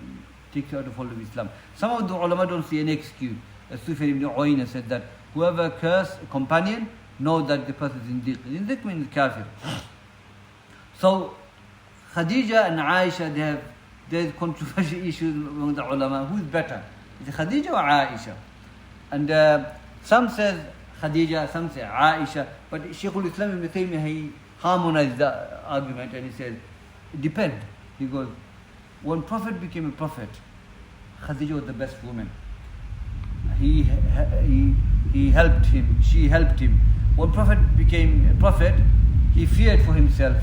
takes you out of fold of Islam. Some of the ulama don't see any excuse. As Sufyan ibn Uyayna said that whoever curses a companion, know that the person is Zindiq. Zindiq means kafir. So Khadija and Aisha, there's controversial issues among the ulama. Who is better? Is it Khadija or Aisha? And some says Khadija, some say Aisha. But Shaykh al-Islam ibn Taymiyyah, he harmonized the argument and he said, it depends. He goes, when Prophet became a prophet, Khadija was the best woman. He helped him, she helped him. When Prophet became a prophet, he feared for himself.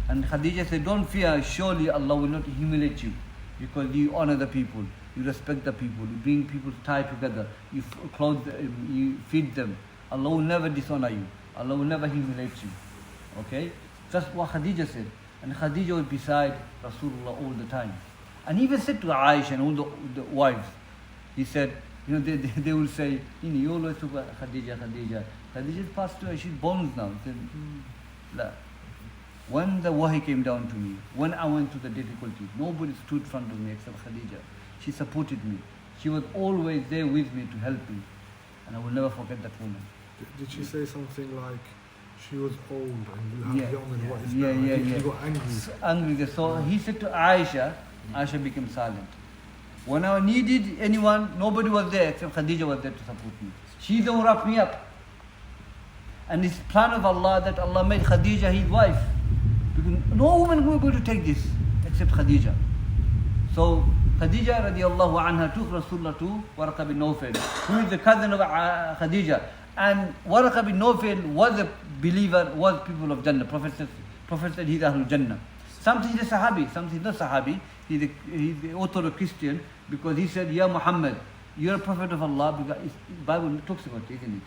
And Khadija said, don't fear, surely Allah will not humiliate you. Because you honor the people, you respect the people, you bring people tied together, you clothe them, you feed them. Allah will never dishonor you. Allah will never humiliate you. Okay? That's what Khadija said. And Khadija was beside Rasulullah all the time. And he even said to Aisha and all the wives, he said, they will say, you always talk about Khadija. Khadija's passed away, she's bones now. He said, la. When the wahi came down to me, when I went through the difficulties, nobody stood in front of me except Khadija. She supported me. She was always there with me to help me. And I will never forget that woman. Did she say something like, she was old and you have young and what is yeah. He got angry. So he said to Aisha, Aisha became silent. When I needed anyone, nobody was there except Khadija was there to support me. She don't wrap me up. And it's plan of Allah that Allah made Khadija his wife. Because no woman will be able to take this except Khadija. So Khadija radiallahu anha took Rasulullah to Warqa bin Nawfal, who is the cousin of Khadija. And Waraqa bin Nawfal was a believer, was people of Jannah. Prophet said he's Ahlul Jannah. Something he's a Sahabi, something he's not Sahabi. He's the author of Christian because he said, Ya Muhammad, you're a prophet of Allah, because the Bible talks about it, isn't it?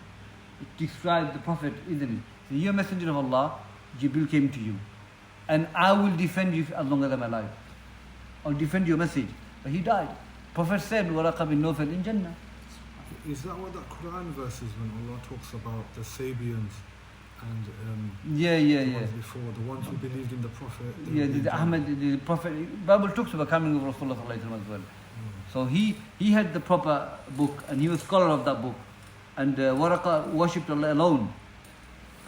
It describes the prophet, isn't it? So you're a messenger of Allah, Jibril came to you. And I will defend you as long as I'm alive. I'll defend your message. But he died. Prophet said, Waraqa bin Nawfal in Jannah. Is that what that Quran verse is when Allah talks about the Sabians and the ones before, the ones who believed in the Prophet? The Prophet, Bible talks about coming of Rasulullah as well. So he had the proper book and he was scholar of that book. And Waraqa worshipped Allah alone.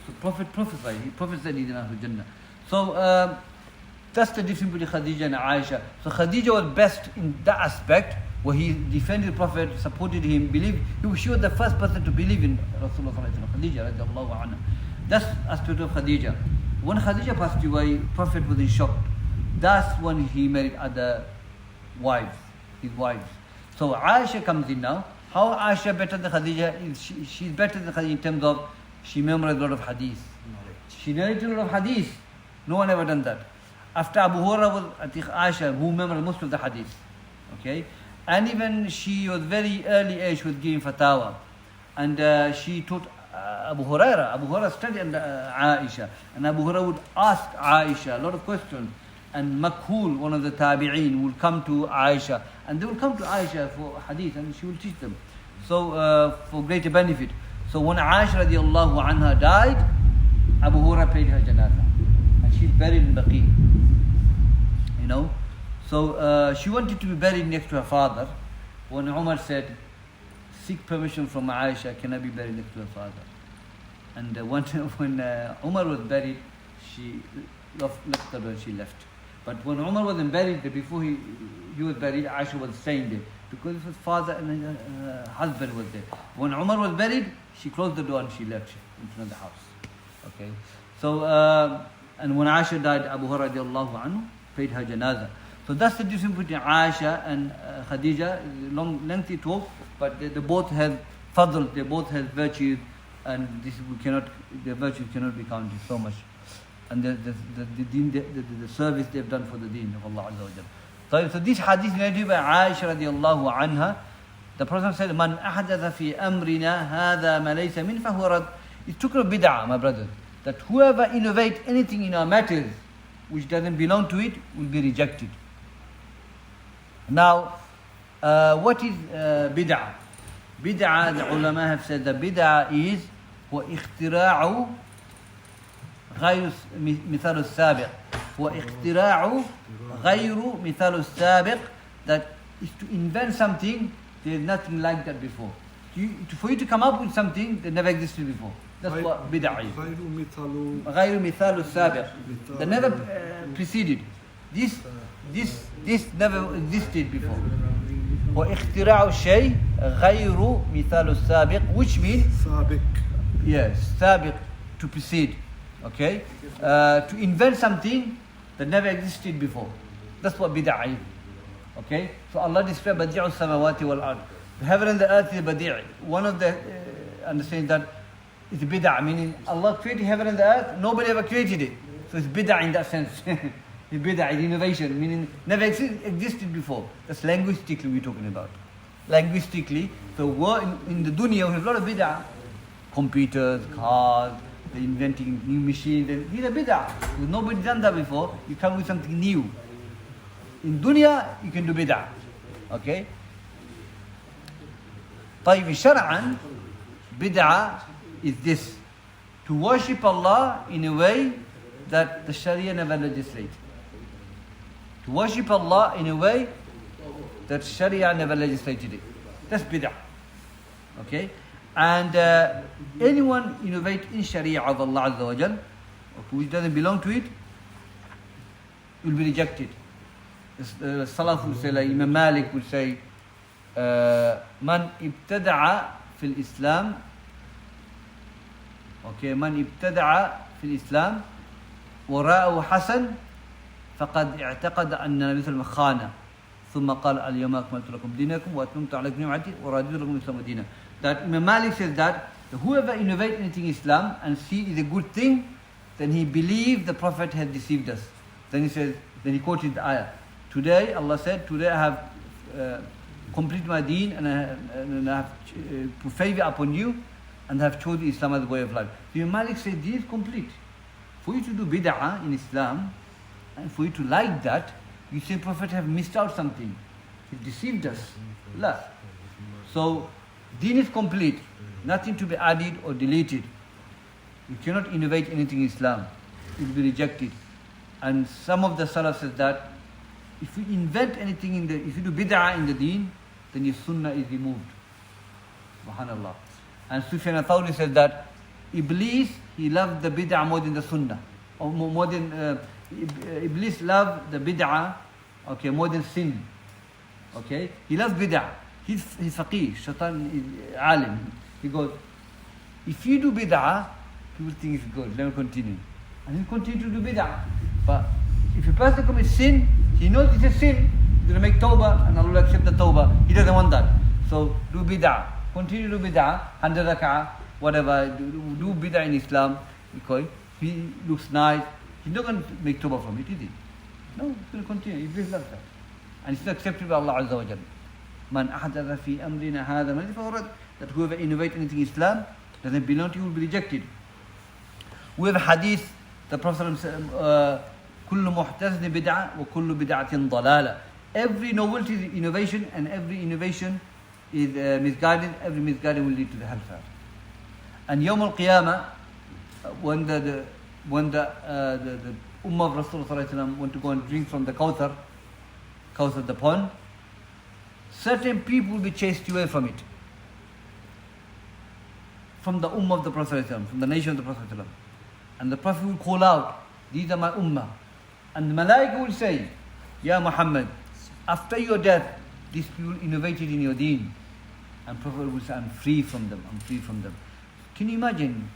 So Prophet prophesied. Prophet said he's in Ahlul Jannah. So that's the difference between Khadija and Aisha. So Khadija was best in that aspect, where he defended the Prophet, supported him, believed. She was the first person to believe in Rasulullah, Khadija radiallahu anha. That's aspect of Khadija. When Khadija passed away, Prophet was in shock. That's when he married other wives, his wives. So Aisha comes in now. How Aisha better than Khadija? She's better than Khadija in terms of she memorized a lot of hadith. She narrated a lot of hadith. No one ever done that. After Abu Hurairah was, I think, Aisha who memorized most of the hadith. Okay? And even she was very early age, she was giving fatwa. And she taught Abu Hurairah. Abu Hurairah studied under Aisha. And Abu Hurairah would ask Aisha a lot of questions. And Makhul, one of the tabi'een, would come to Aisha. And they will come to Aisha for hadith and she will teach them. So, for greater benefit. So when Aisha radiallahu anha died, Abu Hurairah paid her janazah. And she's buried in Baqi. You know? So she wanted to be buried next to her father. When Umar said, seek permission from Aisha, can I be buried next to her father? And when Umar was buried, she left her and she left. But when Umar wasn't buried, before he was buried, Aisha was staying there. Because his father and her husband was there. When Umar was buried, she closed the door and she left into the house. Okay. So, and when Aisha died, Abu Hurairah radiallahu anhu paid her janazah. So that's the difference between Aisha and Khadija. Lengthy talk, but they both have fadl, they both have virtues, and their virtues cannot be counted so much. And the service they've done for the deen of Allah Azza wa Jalla. So this hadith narrated by Aisha radiallahu anha, the Prophet said, Man ahdatha fi amrina hadha ma laysa min fahuwa rad. It took a bid'ah, my brothers, that whoever innovates anything in our matters which doesn't belong to it will be rejected. Now, what is bid'ah? Bid'ah, the ulama have said that bid'ah is واختراع غير مثال السابق. واختراع غير مثال السابق, that is to invent something there is nothing like that before. For you to come up with something that never existed before. That's what bid'ah is. غير مثال السابق, that never preceded. This never existed before. واختراع الشيء غير مثال السابق, which means سابق. Yes, سابق, to precede. Okay? To invent something that never existed before. That's what bid'ah is. Okay? So Allah described badi'u samawati wal ard. The heaven and the earth is badi'. One of the understanding that it's bid'ah, meaning Allah created heaven and the earth, nobody ever created it. So it's bid'ah in that sense. It's bid'ah, it's innovation, meaning never existed before. That's linguistically we're talking about. Linguistically, the word in the dunya we have a lot of bid'ah. Computers, cars, they're inventing new machines. These are bid'ah. Because nobody's done that before. You come with something new. In dunya, you can do bid'ah. Okay? طيب شرعا, bid'ah is this: to worship Allah in a way that the Sharia never legislated. To worship Allah in a way that Sharia never legislated it. That's bid'ah. Okay? And anyone innovate in Sharia of Allah Azza wa Jal, which doesn't belong to it, will be rejected. Salaf will say, like Imam Malik will say, Man ibtada'a fil Islam, okay, Man ibtada'a fil Islam, وراءه حسن فقد اعتقد أن النبي صلى الله عليه وسلم خان ثم قال اليوم أكملت لكم دينكم وأتممت عليكم نعمتي ورضيت لكم الإسلام دينا. That Imam Malik says that whoever innovates anything in Islam and see is a good thing, then he believes the Prophet has deceived us. Then he says, then he quoted the ayah. Today, Allah said, today I have completed my deen and I have put favor upon you and have chosen Islam as the way of life. So Imam Malik said, this is complete. For you to do bid'ah in Islam and for you to like that, you say Prophet have missed out something. He deceived us. La. So, deen is complete. Nothing to be added or deleted. You cannot innovate anything in Islam. It will be rejected. And some of the Salaf says that if you invent anything if you do bid'ah in the deen, then your sunnah is removed. Subhanallah. And Sufyan al-Thawri says that Iblis, he loved the bid'ah more than the sunnah. Or more than, Iblis loved the bid'ah, okay, more than sin. Okay? He loves bid'ah. He's faqih, shaitan is alim. He goes, if you do bid'ah, people think it's good, let me continue. And he continue to do bid'ah. But if a person commits sin, he knows it's a sin, he's going to make tawbah and Allah will accept the tawbah. He doesn't want that. So do bid'ah. Continue to do bid'ah, 100 rak'ah, whatever, do bid'ah in Islam, because he looks nice. He's not going to make tawbah from it, is he? No, he's going to continue. He loves that. And it's accepted by Allah Azza wa Jalla. Man ahdatha fi amrina hadha ma laysa that whoever innovates anything in Islam doesn't belong to you will be rejected. We have a hadith, the Prophet said, kullu muhtasni bid'ah wa kullu bid'atin dalala. Every novelty is innovation and every innovation is misguided. Every misguided will lead to the hellfire. And Yawm al-Qiyamah, when the Ummah of Rasulullah want to go and drink from the Kawthar, the pond, certain people will be chased away from it. From the Ummah of the Prophet, from the nation of the Prophet. And the Prophet will call out, these are my Ummah. And the Malaika will say, Ya Muhammad, after your death, these people innovated in your deen. And Prophet will say, I'm free from them, I'm free from them. Can you imagine,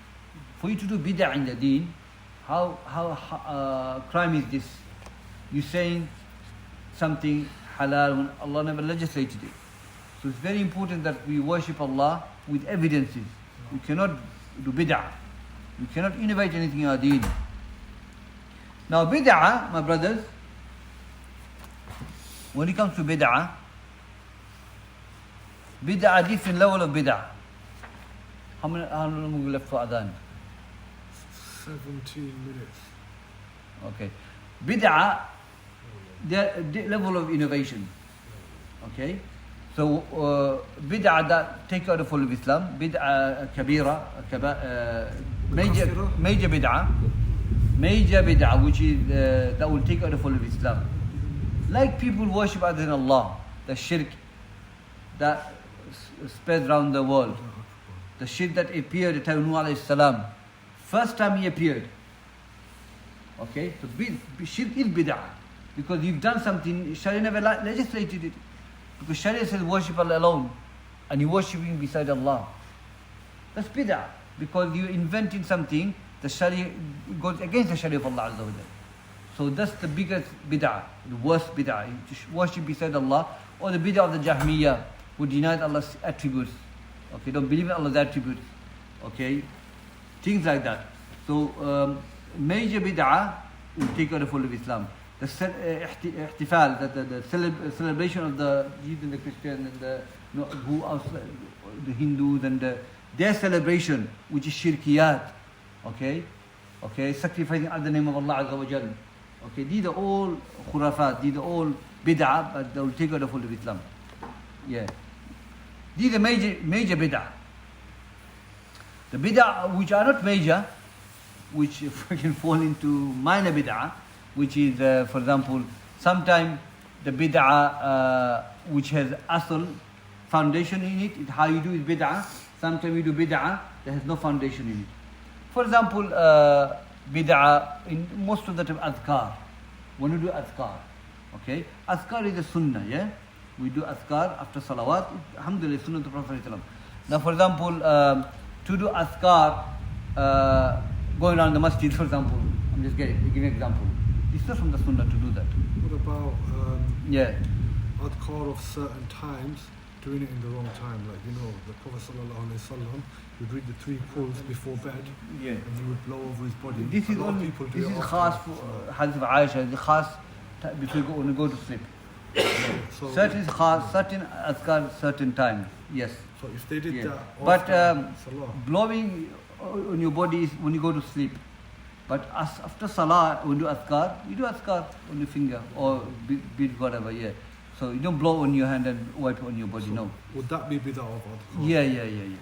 for you to do bid'ah in the deen, how crime is this? You're saying something halal when Allah never legislated it. So it's very important that we worship Allah with evidences. We cannot do bid'ah. We cannot innovate anything in our deen. Now bid'ah, my brothers, when it comes to bid'ah, different level of bid'ah. How long we left for adhan? 17 minutes. Okay. Bid'ah, the level of innovation. Okay. So bid'ah that take out the full of Islam, bid'ah kabira, major bid'ah, which is that will take out the full of Islam. Like people worship other than Allah, the shirk that spread around the world, the shirk that appeared at the time of Nuh alayhi salam. First time he appeared. Okay, so shirk is bid'ah because you've done something. Sharia never legislated it. Because Sharia says worship Allah alone and you're worshipping beside Allah. That's bid'ah. Because you're inventing something, the Sharia goes against the Sharia of Allah Azza wa Jalla. So that's the biggest bid'ah, the worst bid'ah. You worship beside Allah, or the bid'ah of the Jahmiyyah, who denied Allah's attributes. Okay, don't believe in Allah's attributes. Okay, things like that. So major bid'ah will take out the full of Islam. The ihtifal, the celebration of the Jews and the Christians and the Hindus and their celebration, which is shirkiyat, okay, sacrificing other name of Allah Azza wa Jal. Okay, these are all khurafat, these are all bid'ah, but they will take out the full of Islam. Yeah, these are major bid'ah. The bid'ah which are not major, which can fall into minor bid'ah, which is, for example, sometimes the bid'ah which has asl, foundation in it, how you do is bid'ah. Sometimes you do bid'ah that has no foundation in it. For example, bid'ah, in most of the time, adhkar. When you do adhkar, okay? Adhkar is a sunnah, yeah? We do adhkar after salawat, alhamdulillah, sunnah of the Prophet. Now, for example, to do adhkar, going around the masjid, for example, I'm just giving an example. It's not from the sunnah to do that. What about Yeah. adhkar of certain times, doing it in the wrong time. Like, you know, the Prophet sallallahu alaihi wasallam would read the 3 quls before bed, Yeah. and he would blow over his body. This is A lot of only, people do this it is after khas that, for Hadith of Aisha, the khas before you when you go to sleep. so, Certain khas, certain azkar, certain time. Yes. so if they did Yeah. that But after salah, blowing on your body is when you go to sleep. But after salah, when you do azkar on your finger or bead whatever. Yeah. So you don't blow on your hand and wipe on your body. so No. would that be bid'ah of adhkar? Yeah.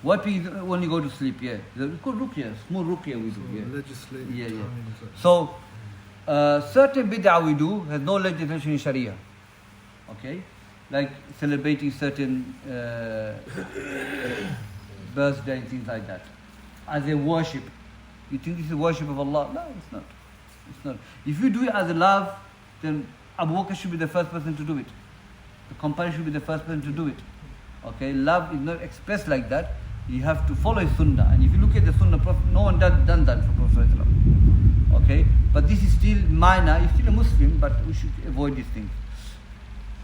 What we when you go to sleep? Yeah. It's called ruqya. Small ruqya we do. So Yeah. legislative Yeah. times. So, certain bid'ah we do has no legislation in Sharia. Okay? Like celebrating certain birthday and things like that. As a worship. You think this is worship of Allah? No, it's not. It's not. If you do it as a love, then Abu Bakr should be the first person to do it. The companion should be the first person to do it. Okay? Love is not expressed like that. You have to follow his sunnah. And if you look at the sunnah, no one done that for Prophet. Okay? But this is still minor. He's still a Muslim, but we should avoid these things.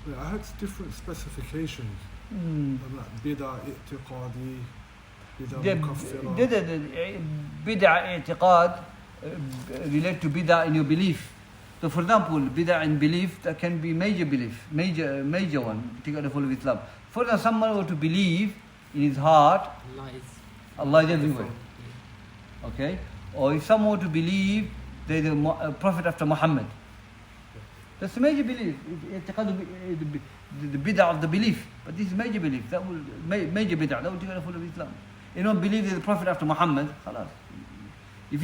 Yeah, I had different specifications. Like bid'ah i'tiqadi, bid'ah mukaffira. Bid'ah i'tiqad relate to bid'ah in your belief. So for example, bid'ah in belief, that can be major belief, major one, take out the full of Islam. For example, someone were to believe in his heart, Allah is everywhere. Okay? Or if someone were to believe there is a prophet after Muhammad. That's a major belief. The bid'ah of the belief. But this is major belief. That will major bid'ah. That will take out the full of Islam. You don't believe there is a prophet after Muhammad, khalas. If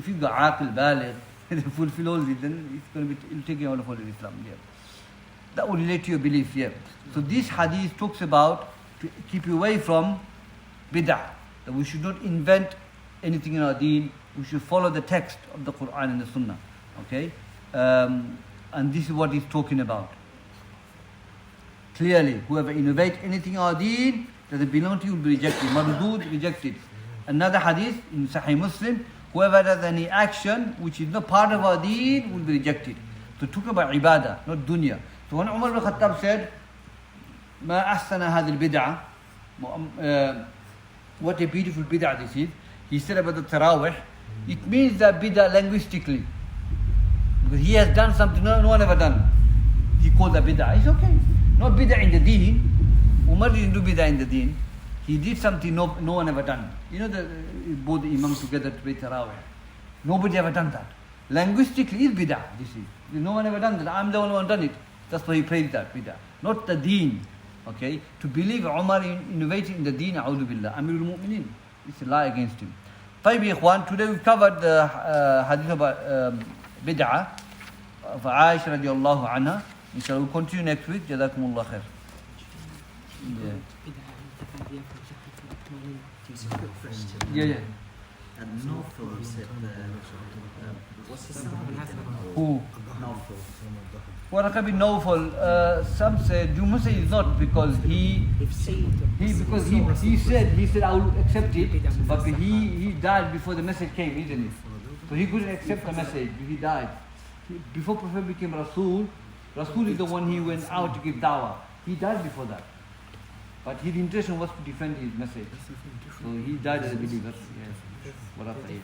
he's got aqil, baligh, fulfill all this, then it'll take you out of all of Islam. Yeah. That will relate to your belief. Yeah. So this hadith talks about to keep you away from bid'ah. That we should not invent anything in our deen. We should follow the text of the Quran and the Sunnah. Okay? And this is what he's talking about. Clearly, whoever innovates anything in our deen doesn't belong to you will be rejected. Mardud, rejected. Another hadith in Sahih Muslim, whoever does any action which is not part of our deen will be rejected. So talk about ibadah, not dunya. So when Umar ibn Khattab said, ما أحسن هذه البدعة, what a beautiful bid'ah this is. He said about the tarawih, it means that bid'ah linguistically. Because he has done something no one ever done. He called that bid'ah. It's okay. Not bid'ah in the deen. Umar didn't do bid'ah in the deen. He did something no one ever done. You know, both the imams together to pray tarawih. Nobody ever done that. Linguistically, it's bid'ah. This is. No one ever done that. I'm the only one done it. That's why he praised that bid'ah. Not the deen. Okay? To believe Umar innovating in the deen, a'udhu billah. Amirul Mu'mineen. It's a lie against him. Tayyib ikhwan, today we've covered the hadith about bid'ah of Aisha radiallahu anha. Inshallah, we'll continue next week. Jazakumullah khair. Yeah. Yeah. And Nawfal, you said, what's the sound? Who? Nawfal. Waraka bin Nawfal, some said, you must say he's not because he said I will accept it, but he died before the message came, isn't it? So he couldn't accept the message, he died. Before Prophet became Rasul is the one he went out to give dawah. He died before that. But his intention was to defend his message. So he died as a believer. Yes.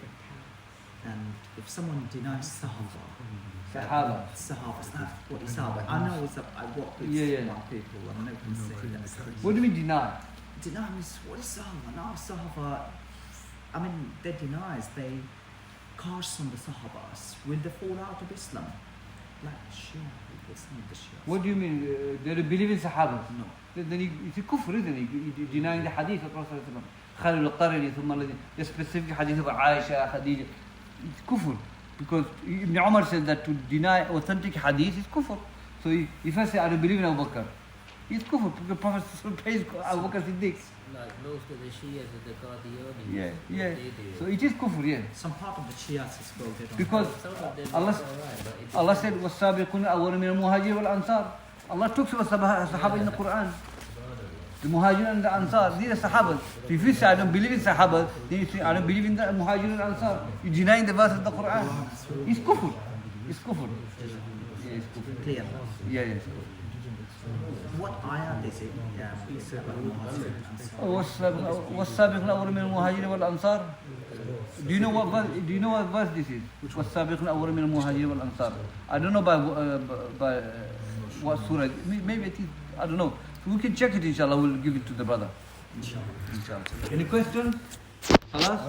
And if someone denies Sahaba. What is Sahaba? I know I work with some people and they can say that's What do you mean deny? Deny means what is Sahaba? Now Sahaba, I mean they denies, they curse on the Sahabas when they fall out of Islam. Like Shia, some of the Shia. What do you mean? They don't believe in Sahaba? No. Then it's a kufr, isn't it? Denying the hadith of Prophet Khalil al-Qarni, the specific hadith of Aisha, Khadija. It's kufr. Because Ibn Umar said that to deny authentic hadith is kufr. So if I say I don't believe in Abu Bakr, it's kufr. Because Prophet praised Abu Bakr Siddiq. Like most of the Shias and the Qadiyanis. Yeah. So it is kufr, yeah. Some part of the Shias is quoted on Because Allah said, وَالسَّابِقُونَ أَوَّلُ مِنَ الْمُهَاجِرِ وَالْأَنصَارِ. Allah talks about Sahaba in the Quran. The Muhajir and the Ansar, these are Sahaba. So if you say I don't believe in Sahaba, then you say I don't believe in the Muhajir and Ansar. You're denying the verse of the Quran. It's kufr. It's kufr. Yeah, it's kufr. Clear. Yeah, it's kufr. What ayat is it? Yeah. والسابقون الأولون من المهاجرين والأنصار. Do you know what verse? Do you know what verse this is? والسابقون الأولون من المهاجرين والأنصار. I don't know by what surah. Maybe it is. I don't know. So we can check it. Inshallah, we'll give it to the brother. Inshallah. Any questions? Salas?